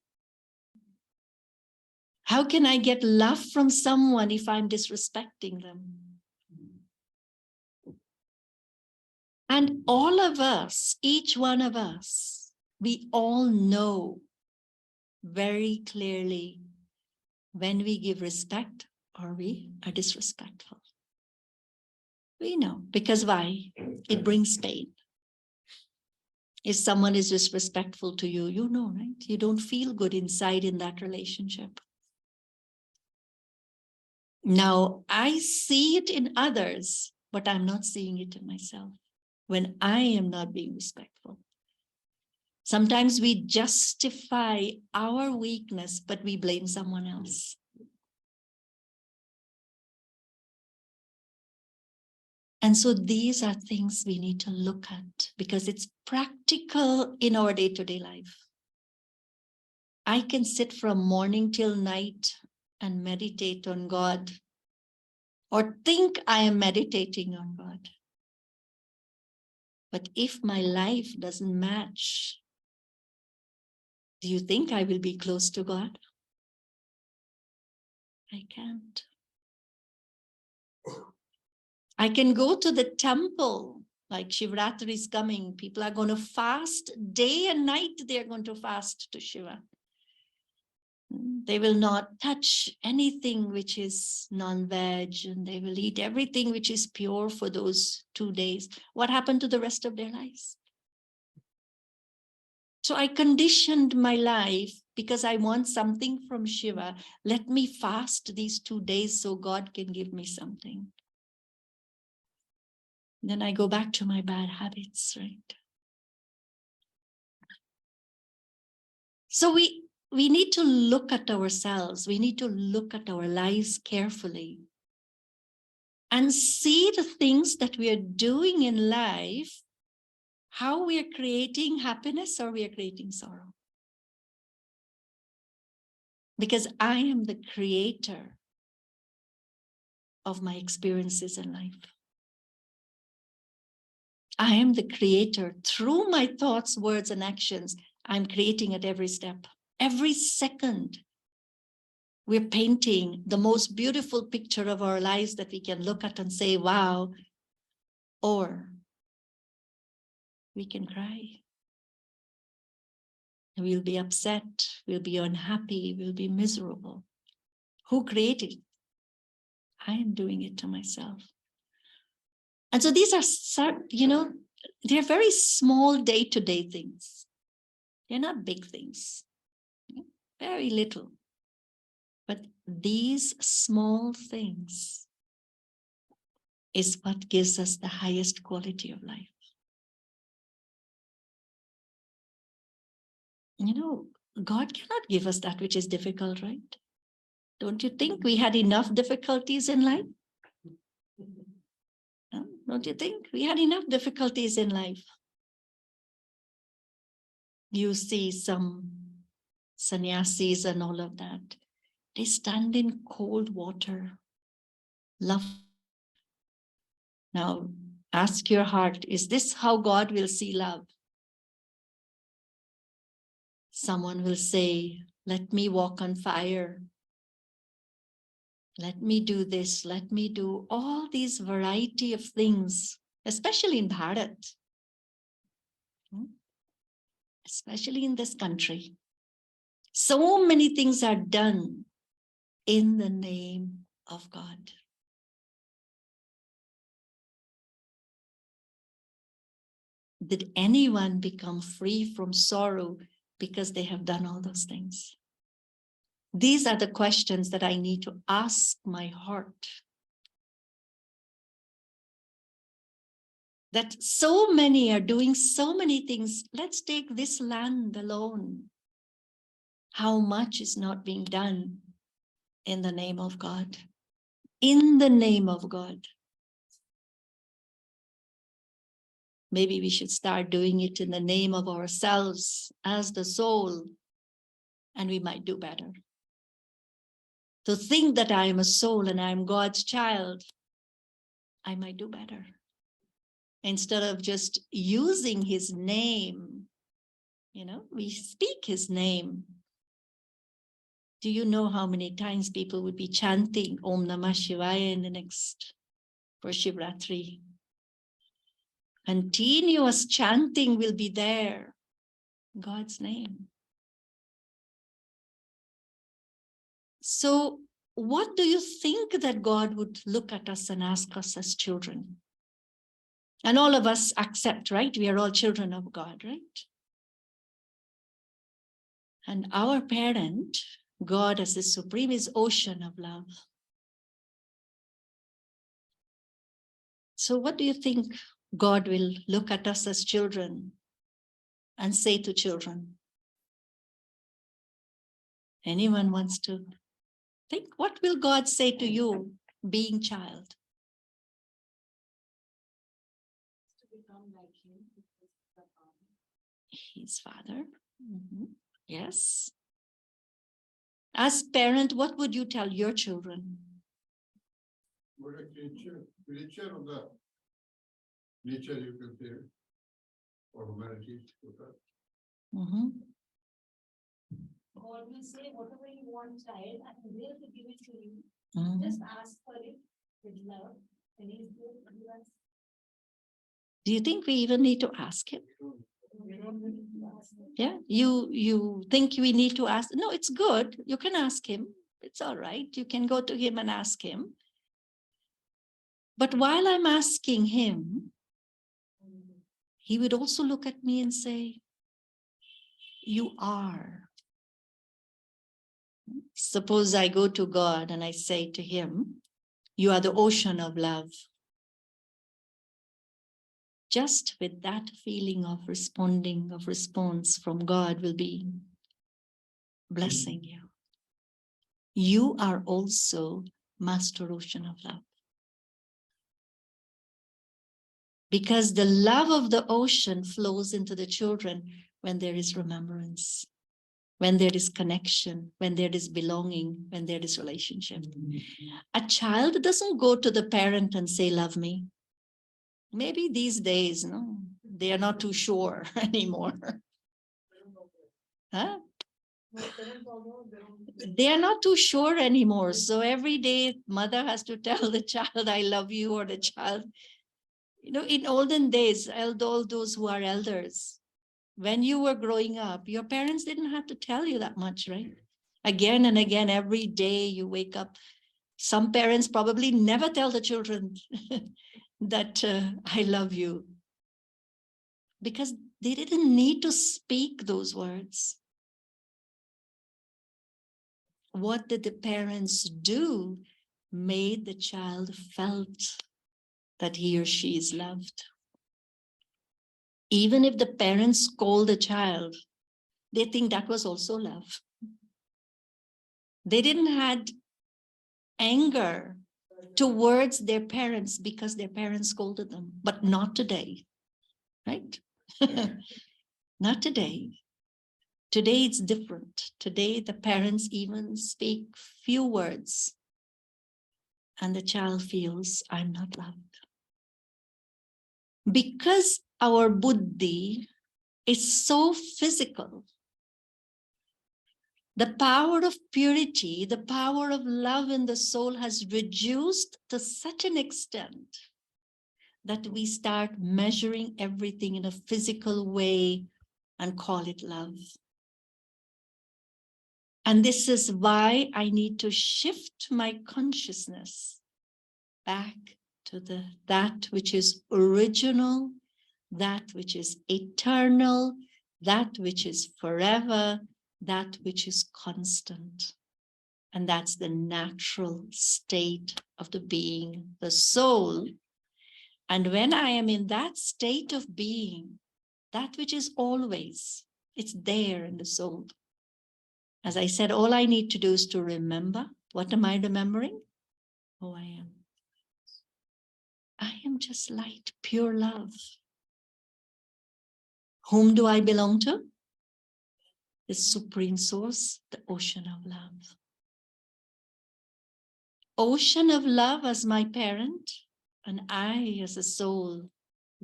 How can I get love from someone if I'm disrespecting them? And all of us, each one of us, we all know very clearly when we give respect or we are disrespectful. We know. Because why? It brings pain. If someone is disrespectful to you, you know, right? You don't feel good inside in that relationship. Now, I see it in others, but I'm not seeing it in myself when I am not being respectful. Sometimes we justify our weakness, but we blame someone else. And so these are things we need to look at because it's practical in our day-to-day life. I can sit from morning till night and meditate on God or think I am meditating on God. But if my life doesn't match, do you think I will be close to God? I can't. I can go to the temple, like Shivratri is coming. People are going to fast day and night. They're going to fast to Shiva. They will not touch anything which is non-veg, and they will eat everything which is pure for those 2 days. What happened to the rest of their lives? So I conditioned my life because I want something from Shiva. Let me fast these 2 days so God can give me something. Then I go back to my bad habits, right? So we need to look at ourselves. We need to look at our lives carefully and see the things that we are doing in life, how we are creating happiness or we are creating sorrow. Because I am the creator of my experiences in life. I am the creator through my thoughts, words, and actions. I'm creating at every step. Every second, we're painting the most beautiful picture of our lives that we can look at and say, wow, or we can cry. We'll be upset, we'll be unhappy, we'll be miserable. Who created it? I am doing it to myself. And so these are, they're very small day-to-day things. They're not big things, very little. But these small things is what gives us the highest quality of life. God cannot give us that which is difficult, right? Don't you think we had enough difficulties in life? No? Don't you think we had enough difficulties in life? You see some sannyasis and all of that. They stand in cold water. Love. Now, ask your heart, is this how God will see love? Someone will say, let me walk on fire. Let me do this. Let me do all these variety of things, especially in Bharat, especially in this country. So many things are done in the name of God. Did anyone become free from sorrow because they have done all those things? These are the questions that I need to ask my heart. That so many are doing so many things. Let's take this land alone. How much is not being done in the name of God? In the name of God. Maybe we should start doing it in the name of ourselves as the soul, and we might do better. To think that I am a soul and I am God's child, I might do better. Instead of just using his name, we speak his name. Do you know how many times people would be chanting Om Namah Shivaya in the next, for Shivratri? Continuous chanting will be there. God's name. So what do you think that God would look at us and ask us as children? And all of us accept, right? We are all children of God, right? And our parent, God as the supreme, is ocean of love. So what do you think God will look at us as children and say to children? Anyone wants to think? What will God say to you, being child? To become like him. His father. Yes. As parent, what would you tell your children? What a creature of the nature, you can say, or humanity. God will say, whatever you want, child, I am there to give it to you. Just ask for it with love, and he's there to give us. Do you think we even need to ask him? Yeah, you think we need to ask? No, it's good. You can ask him. It's all right. You can go to him and ask him. But while I'm asking him, he would also look at me and say, you are. Suppose I go to God and I say to him, you are the ocean of love. Just with that feeling of response from God will be blessing you. You are also Master Ocean of Love. Because the love of the ocean flows into the children when there is remembrance. when there is connection, when there is belonging, when there is relationship. A child doesn't go to the parent and say, love me. Maybe these days, no, they are not too sure anymore. Huh? They are not too sure anymore. So every day, mother has to tell the child, I love you, or the child. You know, in olden days, all those who are elders, when you were growing up, your parents didn't have to tell you that much, right? Again and again, every day you wake up. Some parents probably never tell the children that I love you, because they didn't need to speak those words. What did the parents do made the child felt that he or she is loved. Even if the parents scold the child, they think that was also love. They didn't had anger towards their parents because their parents scolded them, but not today, right? Not today. Today it's different. Today the parents even speak few words and the child feels, I'm not loved. Because our buddhi is so physical, the power of purity, the power of love in the soul has reduced to such an extent that we start measuring everything in a physical way and call it love. And this is why I need to shift my consciousness back to that which is original, that which is eternal, that which is forever, that which is constant. And that's the natural state of the being, the soul. And when I am in that state of being, that which is always, it's there in the soul. As I said, all I need to do is to remember. What am I remembering? Who I am. I am just light, pure love. Whom do I belong to? The Supreme Source, the ocean of love. Ocean of love as my parent, and I as a soul,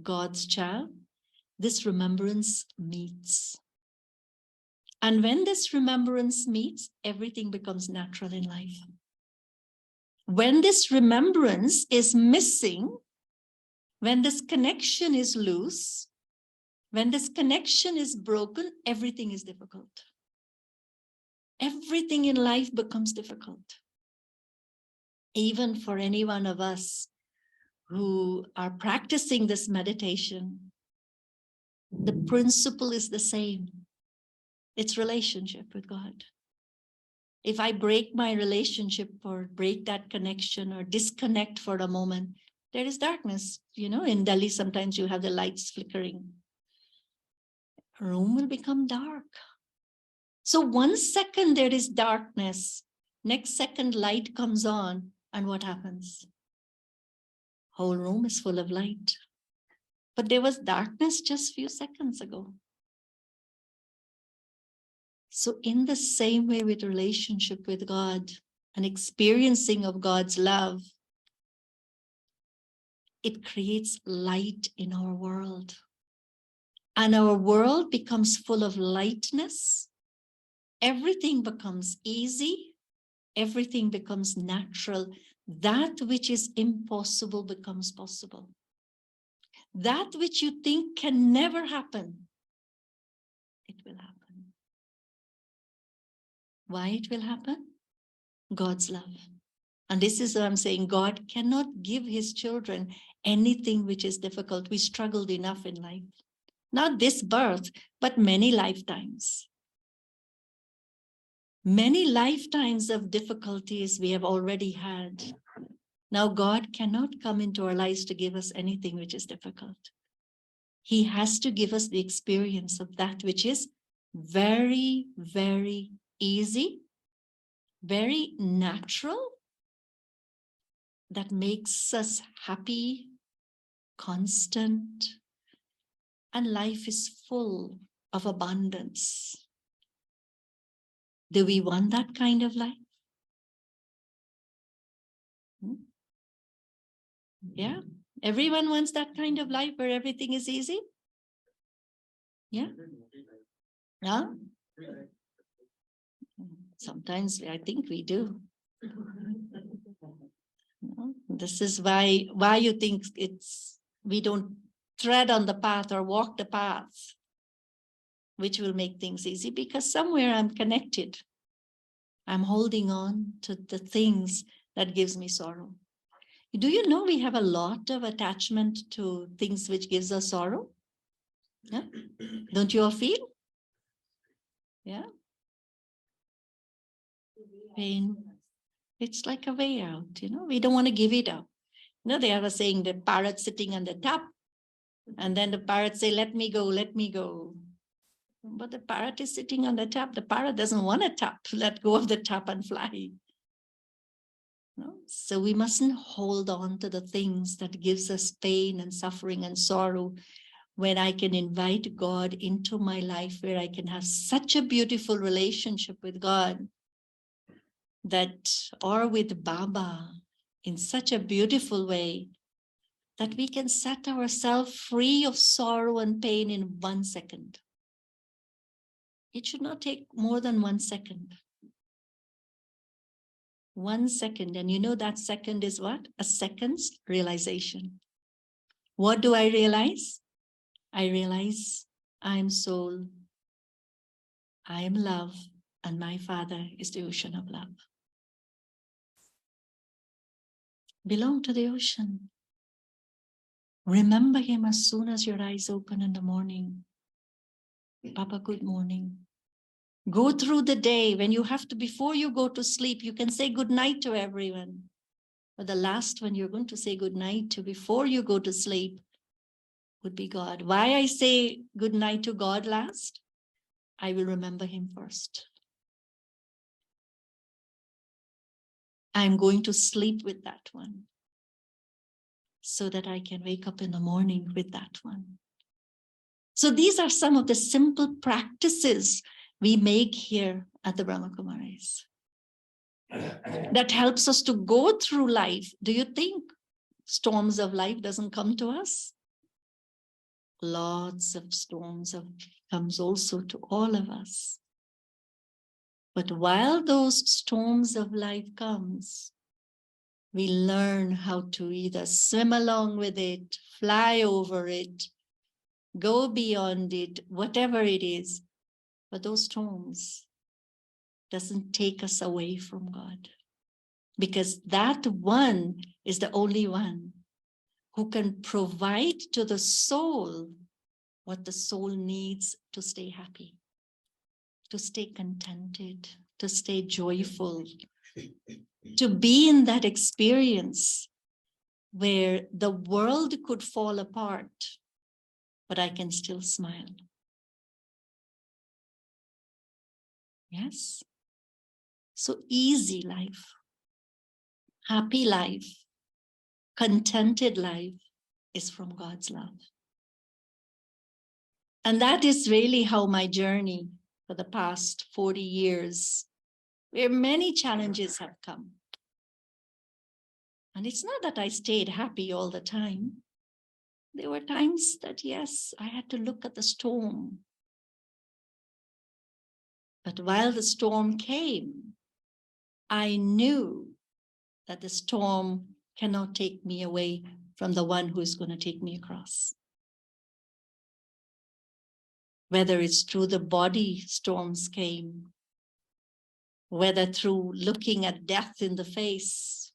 God's child, this remembrance meets. And when this remembrance meets, everything becomes natural in life. When this remembrance is missing, when this connection is loose, when this connection is broken, everything is difficult. Everything in life becomes difficult. Even for any one of us who are practicing this meditation, the principle is the same. It's relationship with God. If I break my relationship or break that connection or disconnect for a moment, there is darkness. You know, in Delhi, sometimes you have the lights flickering. A room will become dark. So 1 second there is darkness, next second light comes on, and what happens? Whole room is full of light. But there was darkness just a few seconds ago. So in the same way with relationship with God and experiencing of God's love, it creates light in our world. And our world becomes full of lightness. Everything becomes easy. Everything becomes natural. That which is impossible becomes possible. That which you think can never happen, it will happen. Why it will happen? God's love. And this is what I'm saying. God cannot give his children anything which is difficult. We struggled enough in life. Not this birth, but many lifetimes. Many lifetimes of difficulties we have already had. Now God cannot come into our lives to give us anything which is difficult. He has to give us the experience of that which is very, very easy, very natural, that makes us happy, constant, and life is full of abundance. Do we want that kind of life? Yeah, everyone wants that kind of life where everything is easy. Yeah. Huh? Sometimes I think we do. This is why you think we don't tread on the path or walk the path which will make things easy, because somewhere I'm connected. I'm holding on to the things that gives me sorrow. Do you know we have a lot of attachment to things which gives us sorrow? Yeah? Don't you all feel? Yeah. Pain. It's like a way out, we don't want to give it up. They have a saying, the parrot sitting on the top, and then the parrot say, let me go, let me go. But the parrot is sitting on the top. The parrot doesn't want to let go of the top and fly. No? So we mustn't hold on to the things that gives us pain and suffering and sorrow, when I can invite God into my life, where I can have such a beautiful relationship with God, or with Baba, in such a beautiful way, that we can set ourselves free of sorrow and pain in 1 second. It should not take more than 1 second. 1 second, and that second is what? A second's realization. What do I realize? I realize I am soul, I am love, and my Father is the ocean of love. Belong to the ocean. Remember him as soon as your eyes open in the morning. Papa, good morning. Go through the day. When you have to, before you go to sleep, you can say good night to everyone. But the last one you're going to say good night to before you go to sleep would be God. Why I say good night to God last? I will remember him first. I'm going to sleep with that one, so that I can wake up in the morning with that one. So these are some of the simple practices we make here at the Brahmakumaris that helps us to go through life. Do you think storms of life doesn't come to us? Lots of storms comes also to all of us. But while those storms of life comes, we learn how to either swim along with it, fly over it, go beyond it, whatever it is. But those storms doesn't take us away from God, because that one is the only one who can provide to the soul what the soul needs to stay happy, to stay contented, to stay joyful, to be in that experience where the world could fall apart, but I can still smile. Yes? So easy life, happy life, contented life is from God's love. And that is really how my journey for the past 40 years, where many challenges have come. And it's not that I stayed happy all the time. There were times that, yes, I had to look at the storm. But while the storm came, I knew that the storm cannot take me away from the one who is going to take me across. Whether it's through the body storms came, whether through looking at death in the face,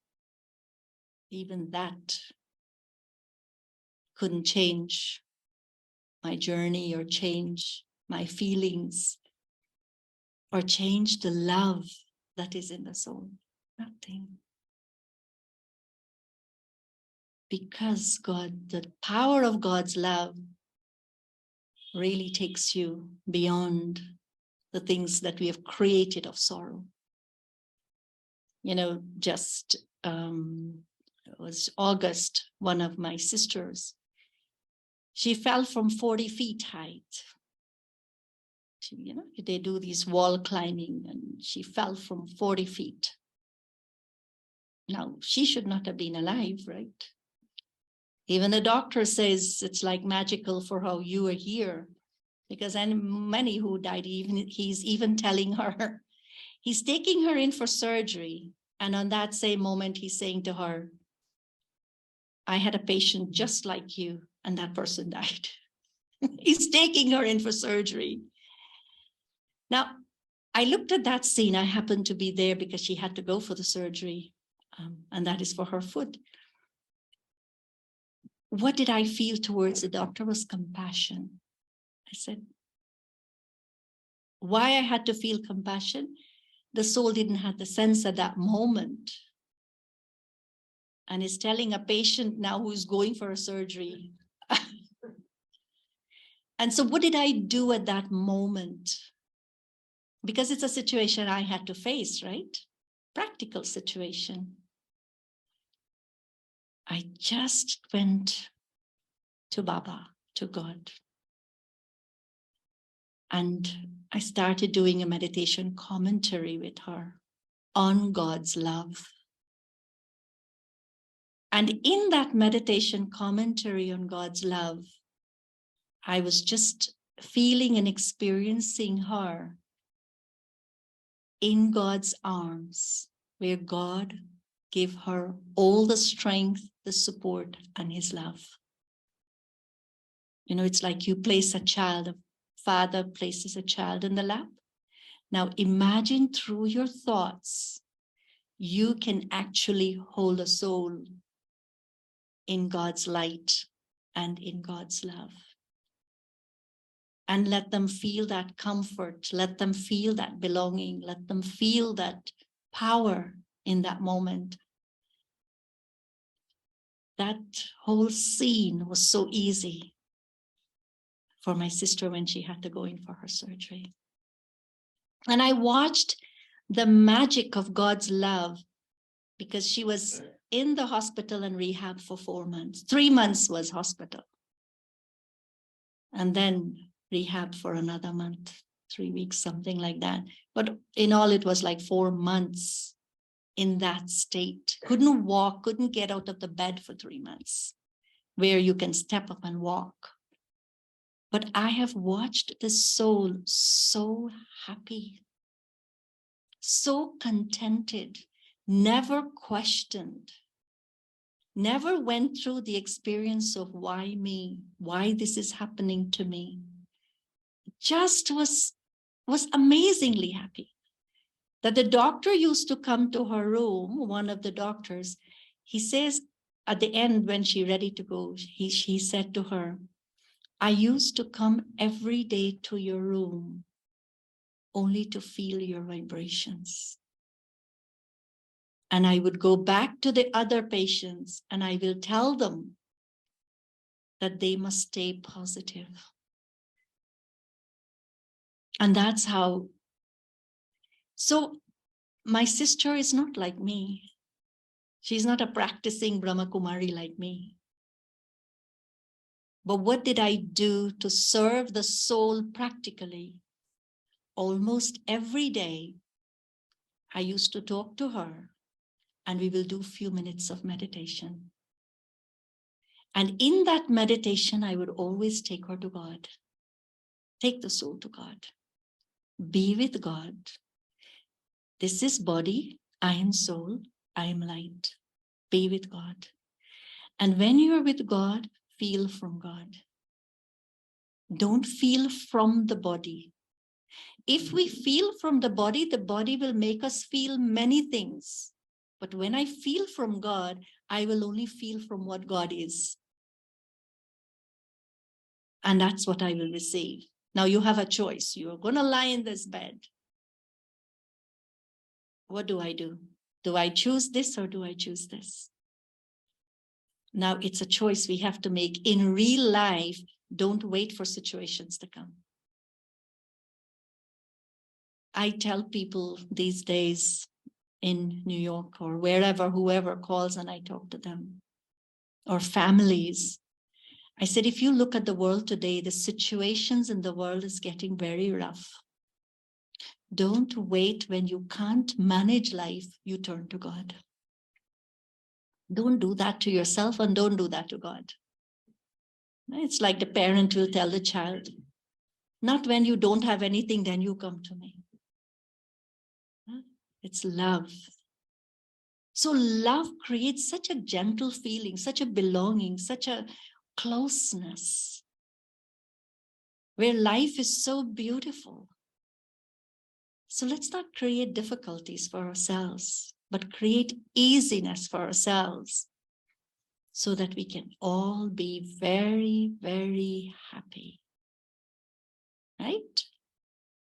even that couldn't change my journey or change my feelings or change the love that is in the soul. Nothing. Because God, the power of God's love really takes you beyond the things that we have created of sorrow. Just it was August, one of my sisters, she fell from 40 feet height. they do these wall climbing, and she fell from 40 feet. Now, she should not have been alive, right? Even the doctor says it's like magical for how you are here, because many who died, he's even telling her, he's taking her in for surgery. And on that same moment, he's saying to her, I had a patient just like you, and that person died. He's taking her in for surgery. Now, I looked at that scene. I happened to be there because she had to go for the surgery, and that is for her foot. What did I feel towards the doctor was compassion. I said, why I had to feel compassion? The soul didn't have the sense at that moment, and is telling a patient now who's going for a surgery. And so what did I do at that moment? Because it's a situation I had to face, right? Practical situation. I just went to Baba, to God. And I started doing a meditation commentary with her on God's love. And in that meditation commentary on God's love, I was just feeling and experiencing her in God's arms, where God gave her all the strength, the support, and his love. It's like you place a child, a father places a child in the lap. Now imagine through your thoughts, you can actually hold a soul in God's light and in God's love. And let them feel that comfort, let them feel that belonging, let them feel that power in that moment. That whole scene was so easy for my sister when she had to go in for her surgery. And I watched the magic of God's love, because she was in the hospital and rehab for 4 months. 3 months was hospital. And then rehab for another month, 3 weeks, something like that. But in all, it was like 4 months in that state. Couldn't walk, couldn't get out of the bed for 3 months, where you can step up and walk. But I have watched the soul so happy, so contented, never questioned, never went through the experience of why me, why this is happening to me. Just was amazingly happy. That the doctor used to come to her room, one of the doctors, he says at the end when she ready to go, he said to her, I used to come every day to your room only to feel your vibrations. And I would go back to the other patients and I will tell them that they must stay positive. And that's how. So my sister is not like me. She's not a practicing Brahmakumari like me. But what did I do to serve the soul practically? Almost every day, I used to talk to her and we will do a few minutes of meditation. And in that meditation, I would always take her to God. Take the soul to God. Be with God. This is body, I am soul, I am light. Be with God. And when you are with God, feel from God. Don't feel from the body. If we feel from the body will make us feel many things. But when I feel from God, I will only feel from what God is. And that's what I will receive. Now you have a choice. You're going to lie in this bed. What do? Do I choose this or do I choose this? Now it's a choice we have to make in real life. Don't wait for situations to come. I tell people these days in New York or wherever, whoever calls and I talk to them, or families, I said, if you look at the world today, the situations in the world is getting very rough. Don't wait when you can't manage life, you turn to God. Don't do that to yourself and don't do that to God. It's like the parent will tell the child, not when you don't have anything, then you come to me. It's love. So love creates such a gentle feeling, such a belonging, such a closeness, where life is so beautiful. So let's not create difficulties for ourselves, but create easiness for ourselves so that we can all be very, very happy. Right?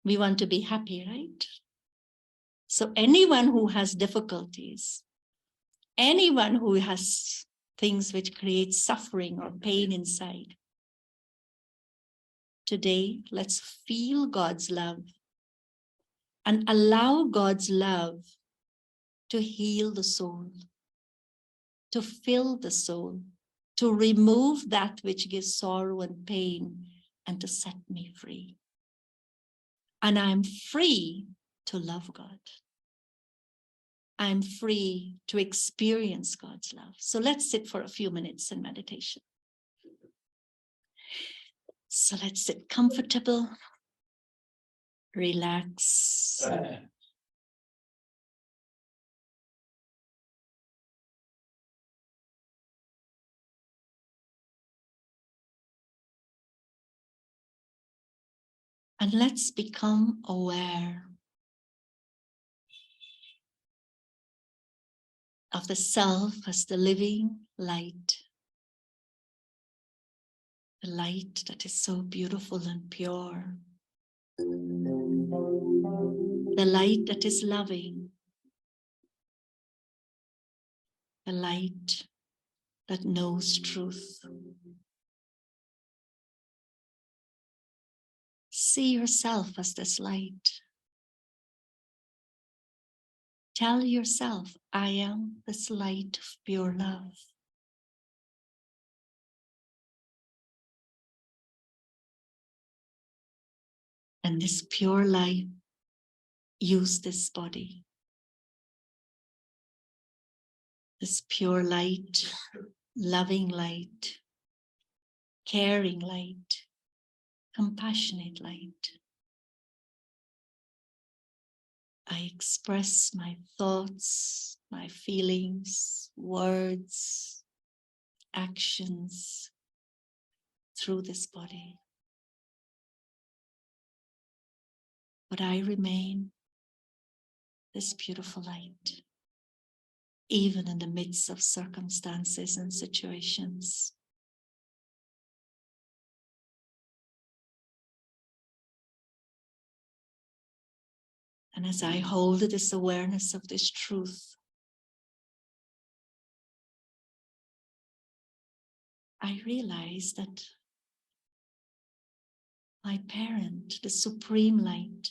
We want to be happy, right? So anyone who has difficulties, anyone who has things which create suffering or pain inside, today, let's feel God's love and allow God's love to heal the soul, to fill the soul, to remove that which gives sorrow and pain, and to set me free. And I'm free to love God. I'm free to experience God's love. So let's sit for a few minutes in meditation. So let's sit comfortable, relax. And let's become aware of the self as the living light. The light that is so beautiful and pure. The light that is loving. The light that knows truth. See yourself as this light. Tell yourself, I am this light of pure love. And this pure light, use this body. This pure light, loving light, caring light, compassionate light. I express my thoughts, my feelings, words, actions through this body. But I remain this beautiful light, even in the midst of circumstances and situations. And as I hold this awareness of this truth, I realize that my parent, the supreme light,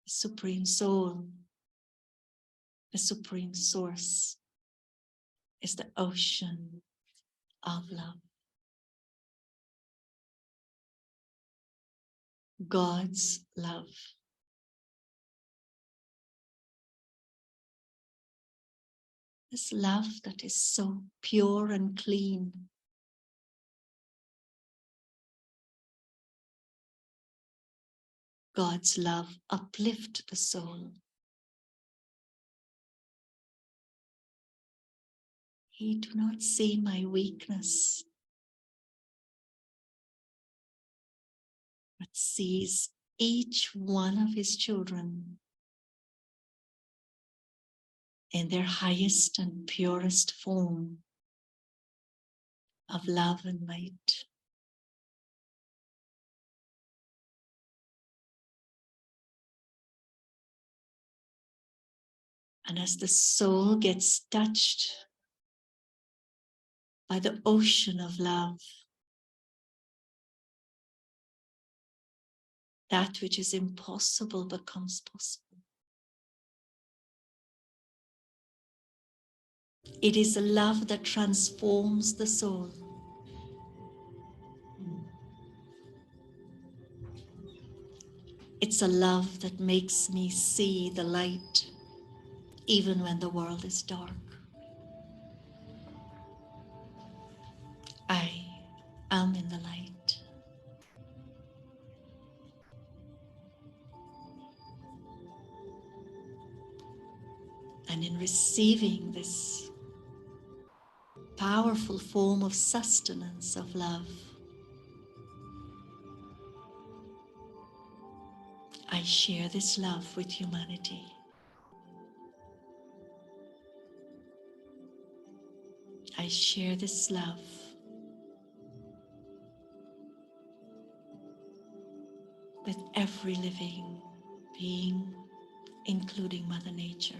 the supreme soul, the supreme source, is the ocean of love. God's love. This love that is so pure and clean. God's love uplift the soul. He do not see my weakness, but sees each one of his children in their highest and purest form of love and light. And as the soul gets touched by the ocean of love, that which is impossible becomes possible. It is a love that transforms the soul. It's a love that makes me see the light even when the world is dark. I am in the light. And in receiving this powerful form of sustenance of love, I share this love with humanity. I share this love with every living being, including Mother Nature.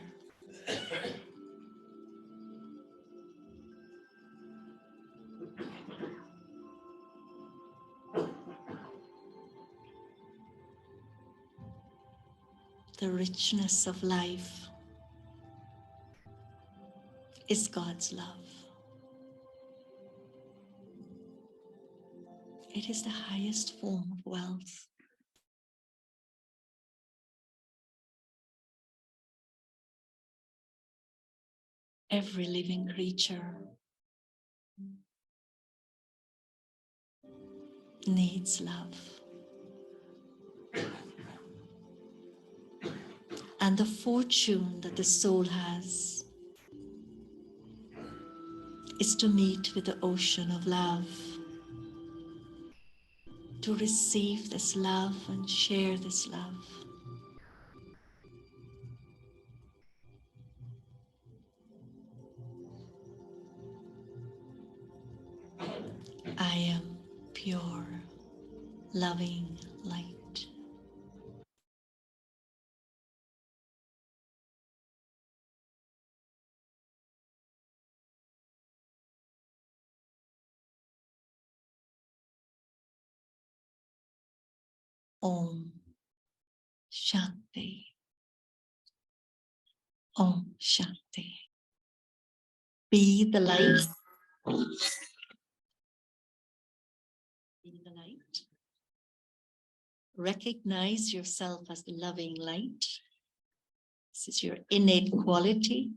The richness of life is God's love. It is the highest form of wealth. Every living creature needs love. And the fortune that the soul has is to meet with the ocean of love, to receive this love and share this love. I am pure, loving light. Om Shanti. Om Shanti. Be the light. Be the light. Recognize yourself as the loving light. This is your innate quality.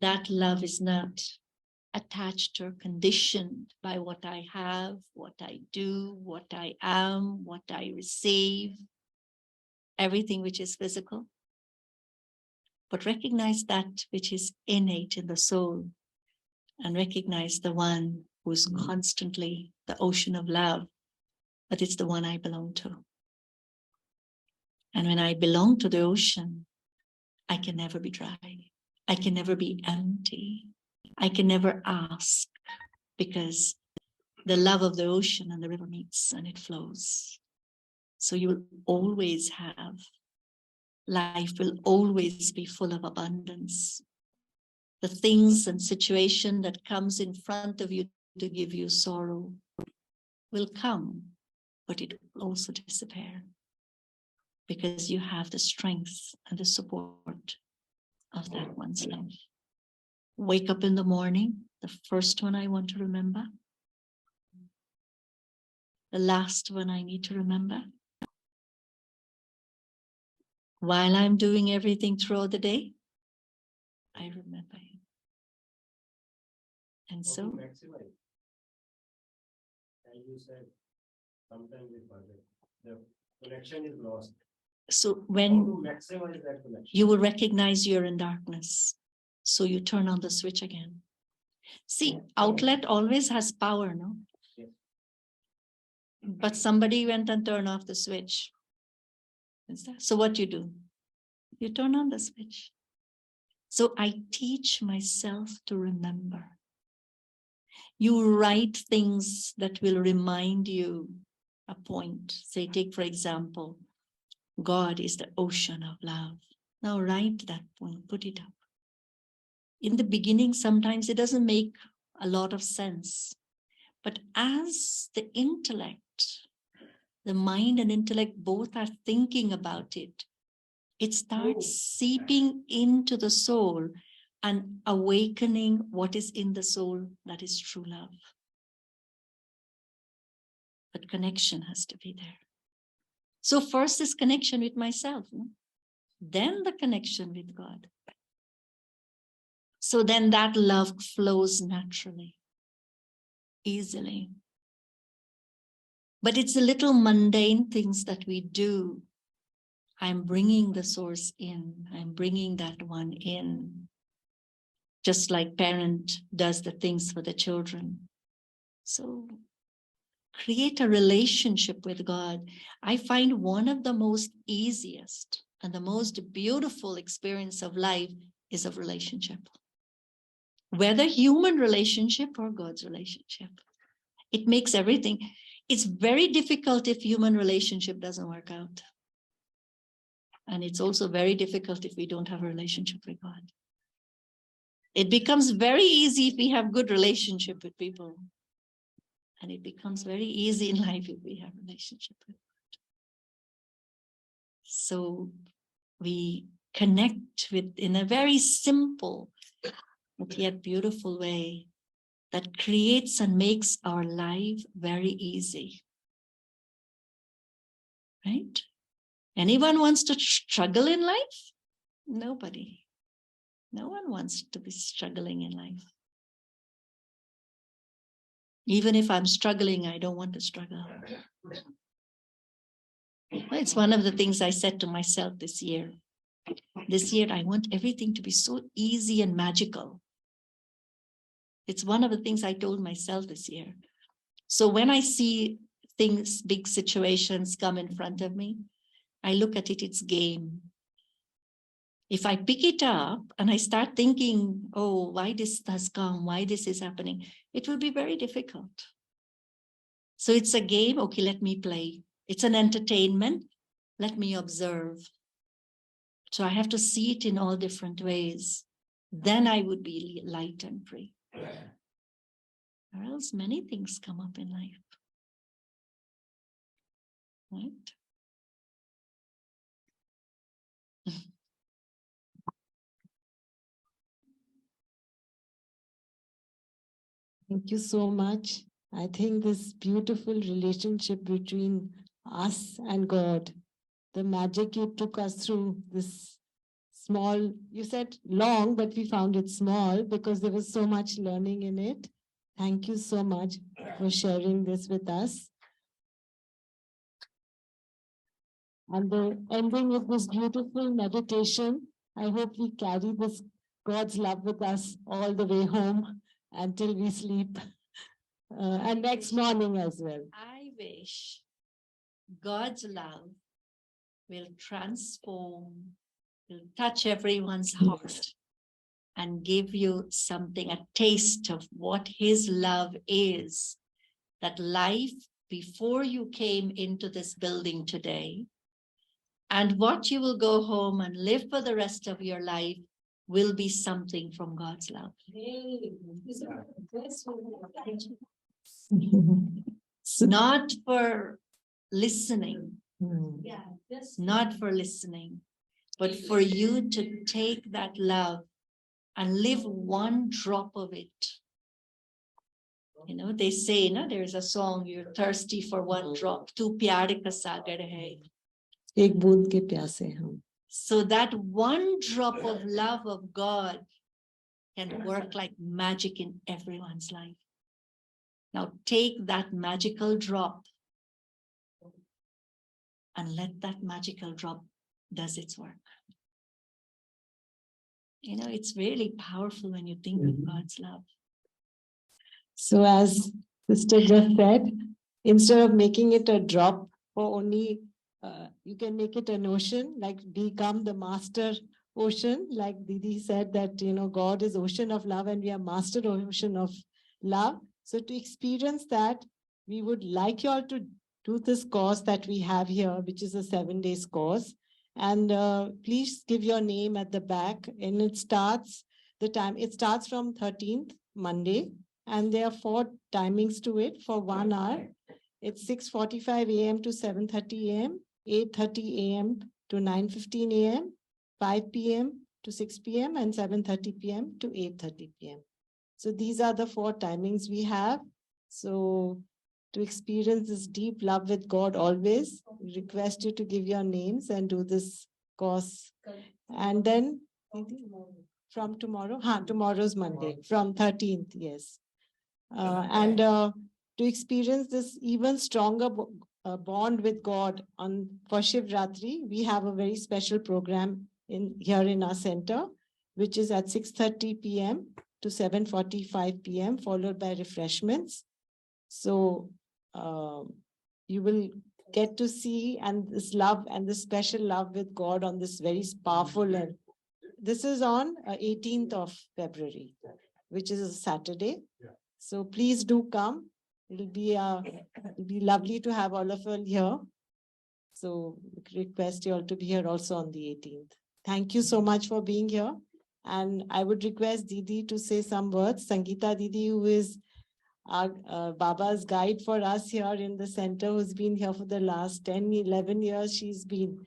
That love is not attached or conditioned by what I have, what I do, what I am, what I receive, everything which is physical. But recognize that which is innate in the soul and recognize the one who's constantly the ocean of love, but it's the one I belong to. And when I belong to the ocean, I can never be dry. I can never be empty. I can never ask, because the love of the ocean and the river meets and it flows. So you will always have, life will always be full of abundance. The things and situation that comes in front of you to give you sorrow will come, but it will also disappear, because you have the strength and the support of that one's love. Wake up in the morning, the first one I want to remember. The last one I need to remember. While I'm doing everything throughout the day, I remember him. And so, As you said, sometimes we forget. The connection is lost. so How when to maximize that connection? you will recognize you're in darkness, so you turn on the switch again. See, outlet always has power, no? Yes. But somebody went and turned off the switch. So what you do? You turn on the switch. So I teach myself to remember. You write things that will remind you a point. Say, take for example, God is the ocean of love. Now write that point, put it up. In the beginning, sometimes it doesn't make a lot of sense. But as the intellect, the mind and intellect both are thinking about it, It starts seeping into the soul and awakening what is in the soul, that is true love. But connection has to be there. So first is connection with myself, no? Then the connection with God. So then that love flows naturally, easily. But it's the little mundane things that we do. I'm bringing the source in. I'm bringing that one in. Just like parent does the things for the children. So create a relationship with God. I find one of the most easiest and the most beautiful experience of life is of relationship. Whether human relationship or God's relationship. It makes everything. It's very difficult if human relationship doesn't work out. And it's also very difficult if we don't have a relationship with God. It becomes very easy if we have good relationship with people. And it becomes very easy in life if we have a relationship with God. So we connect with in a very simple but yet beautiful way that creates and makes our life very easy. Right? Anyone wants to struggle in life? Nobody. No one wants to be struggling in life. Even if I'm struggling, I don't want to struggle. It's one of the things I said to myself this year. This year, I want everything to be so easy and magical. It's one of the things I told myself this year. So when I see things, big situations come in front of me, I look at it, it's game. If I pick it up and I start thinking, oh, why this has come, why this is happening, it will be very difficult. So it's a game, okay, let me play. It's an entertainment, let me observe. So I have to see it in all different ways. Then I would be light and free. Or else many things come up in life. Right? Thank you so much. I think this beautiful relationship between us and God, the magic you took us through, this small, you said long, but we found it small because there was so much learning in it. Thank you so much for sharing this with us. And the ending of this beautiful meditation, I hope we carry this God's love with us all the way home until we sleep. And next morning as well. I wish God's love will transform, will touch everyone's heart and give you something, a taste of what his love is. That life before you came into this building today and what you will go home and live for the rest of your life will be something from God's love. Not for listening, not for listening, but for you to take that love and live one drop of it. You know, they say, no, there's a song, you're thirsty for one drop. Tu pyar ka sagar hai. Ek boond ke pyase hum. So that one drop of love of God can work like magic in everyone's life. Now take that magical drop and let that magical drop does its work. You know, it's really powerful when you think of God's love. So as Sister just said, instead of making it a drop or only, you can make it an ocean, like become the master ocean. Like Didi said that, you know, God is ocean of love and we are master ocean of love. So to experience that, we would like you all to do this course that we have here, which is a 7 days course. And please give your name at the back. And it starts from 13th Monday. And there are 4 timings to it for 1 hour. It's 6:45 a.m. to 7:30 a.m., 8:30 a.m. to 9:15 a.m., 5 p.m. to 6 p.m. and 7:30 p.m. to 8:30 p.m. So these are the 4 timings we have. So to experience this deep love with God always, we request you to give your names and do this course. And then from tomorrow, tomorrow's Monday, from 13th, yes. To experience this even stronger bond with God for Shivratri, we have a very special program here in our center, which is at 6:30 p.m. to 7:45 p.m., followed by refreshments. So you will get to see and this love and this special love with God on this very powerful. And this is on 18th of February, which is a Saturday. Yeah. So please do come. It'll be lovely to have all of you here. So request you all to be here also on the 18th. Thank you so much for being here. And I would request Didi to say some words. Sangeeta Didi, who is our Baba's guide for us here in the center, who's been here for the last 10, 11 years. She's been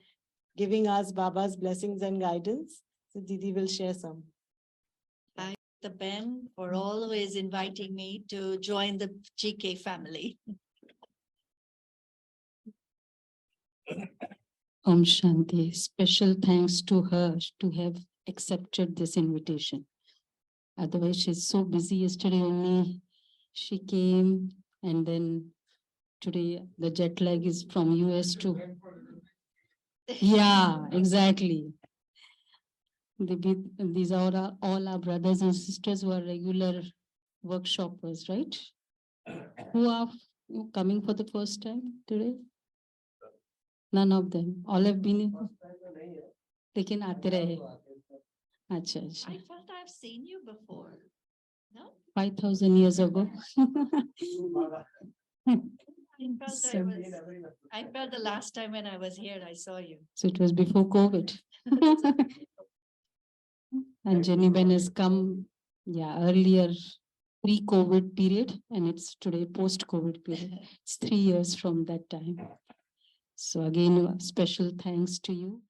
giving us Baba's blessings and guidance. So Didi will share some. The Ben for always inviting me to join the GK family. Om Shanti. Special thanks to her to have accepted this invitation. Otherwise, she's so busy. Yesterday only she came, and then today the jet lag is from US to. Yeah, exactly. These are all our brothers and sisters who are regular workshoppers, right? Who are coming for the first time today? None of them. All have been. लेकिन आते रहे. अच्छा अच्छा. I felt I've seen you before. No? 5,000 years ago. I felt the last time when I was here, I saw you. So it was before COVID. Anjanie Ben has come, earlier pre-COVID period, and it's today post-COVID period. It's 3 years from that time. So again, special thanks to you.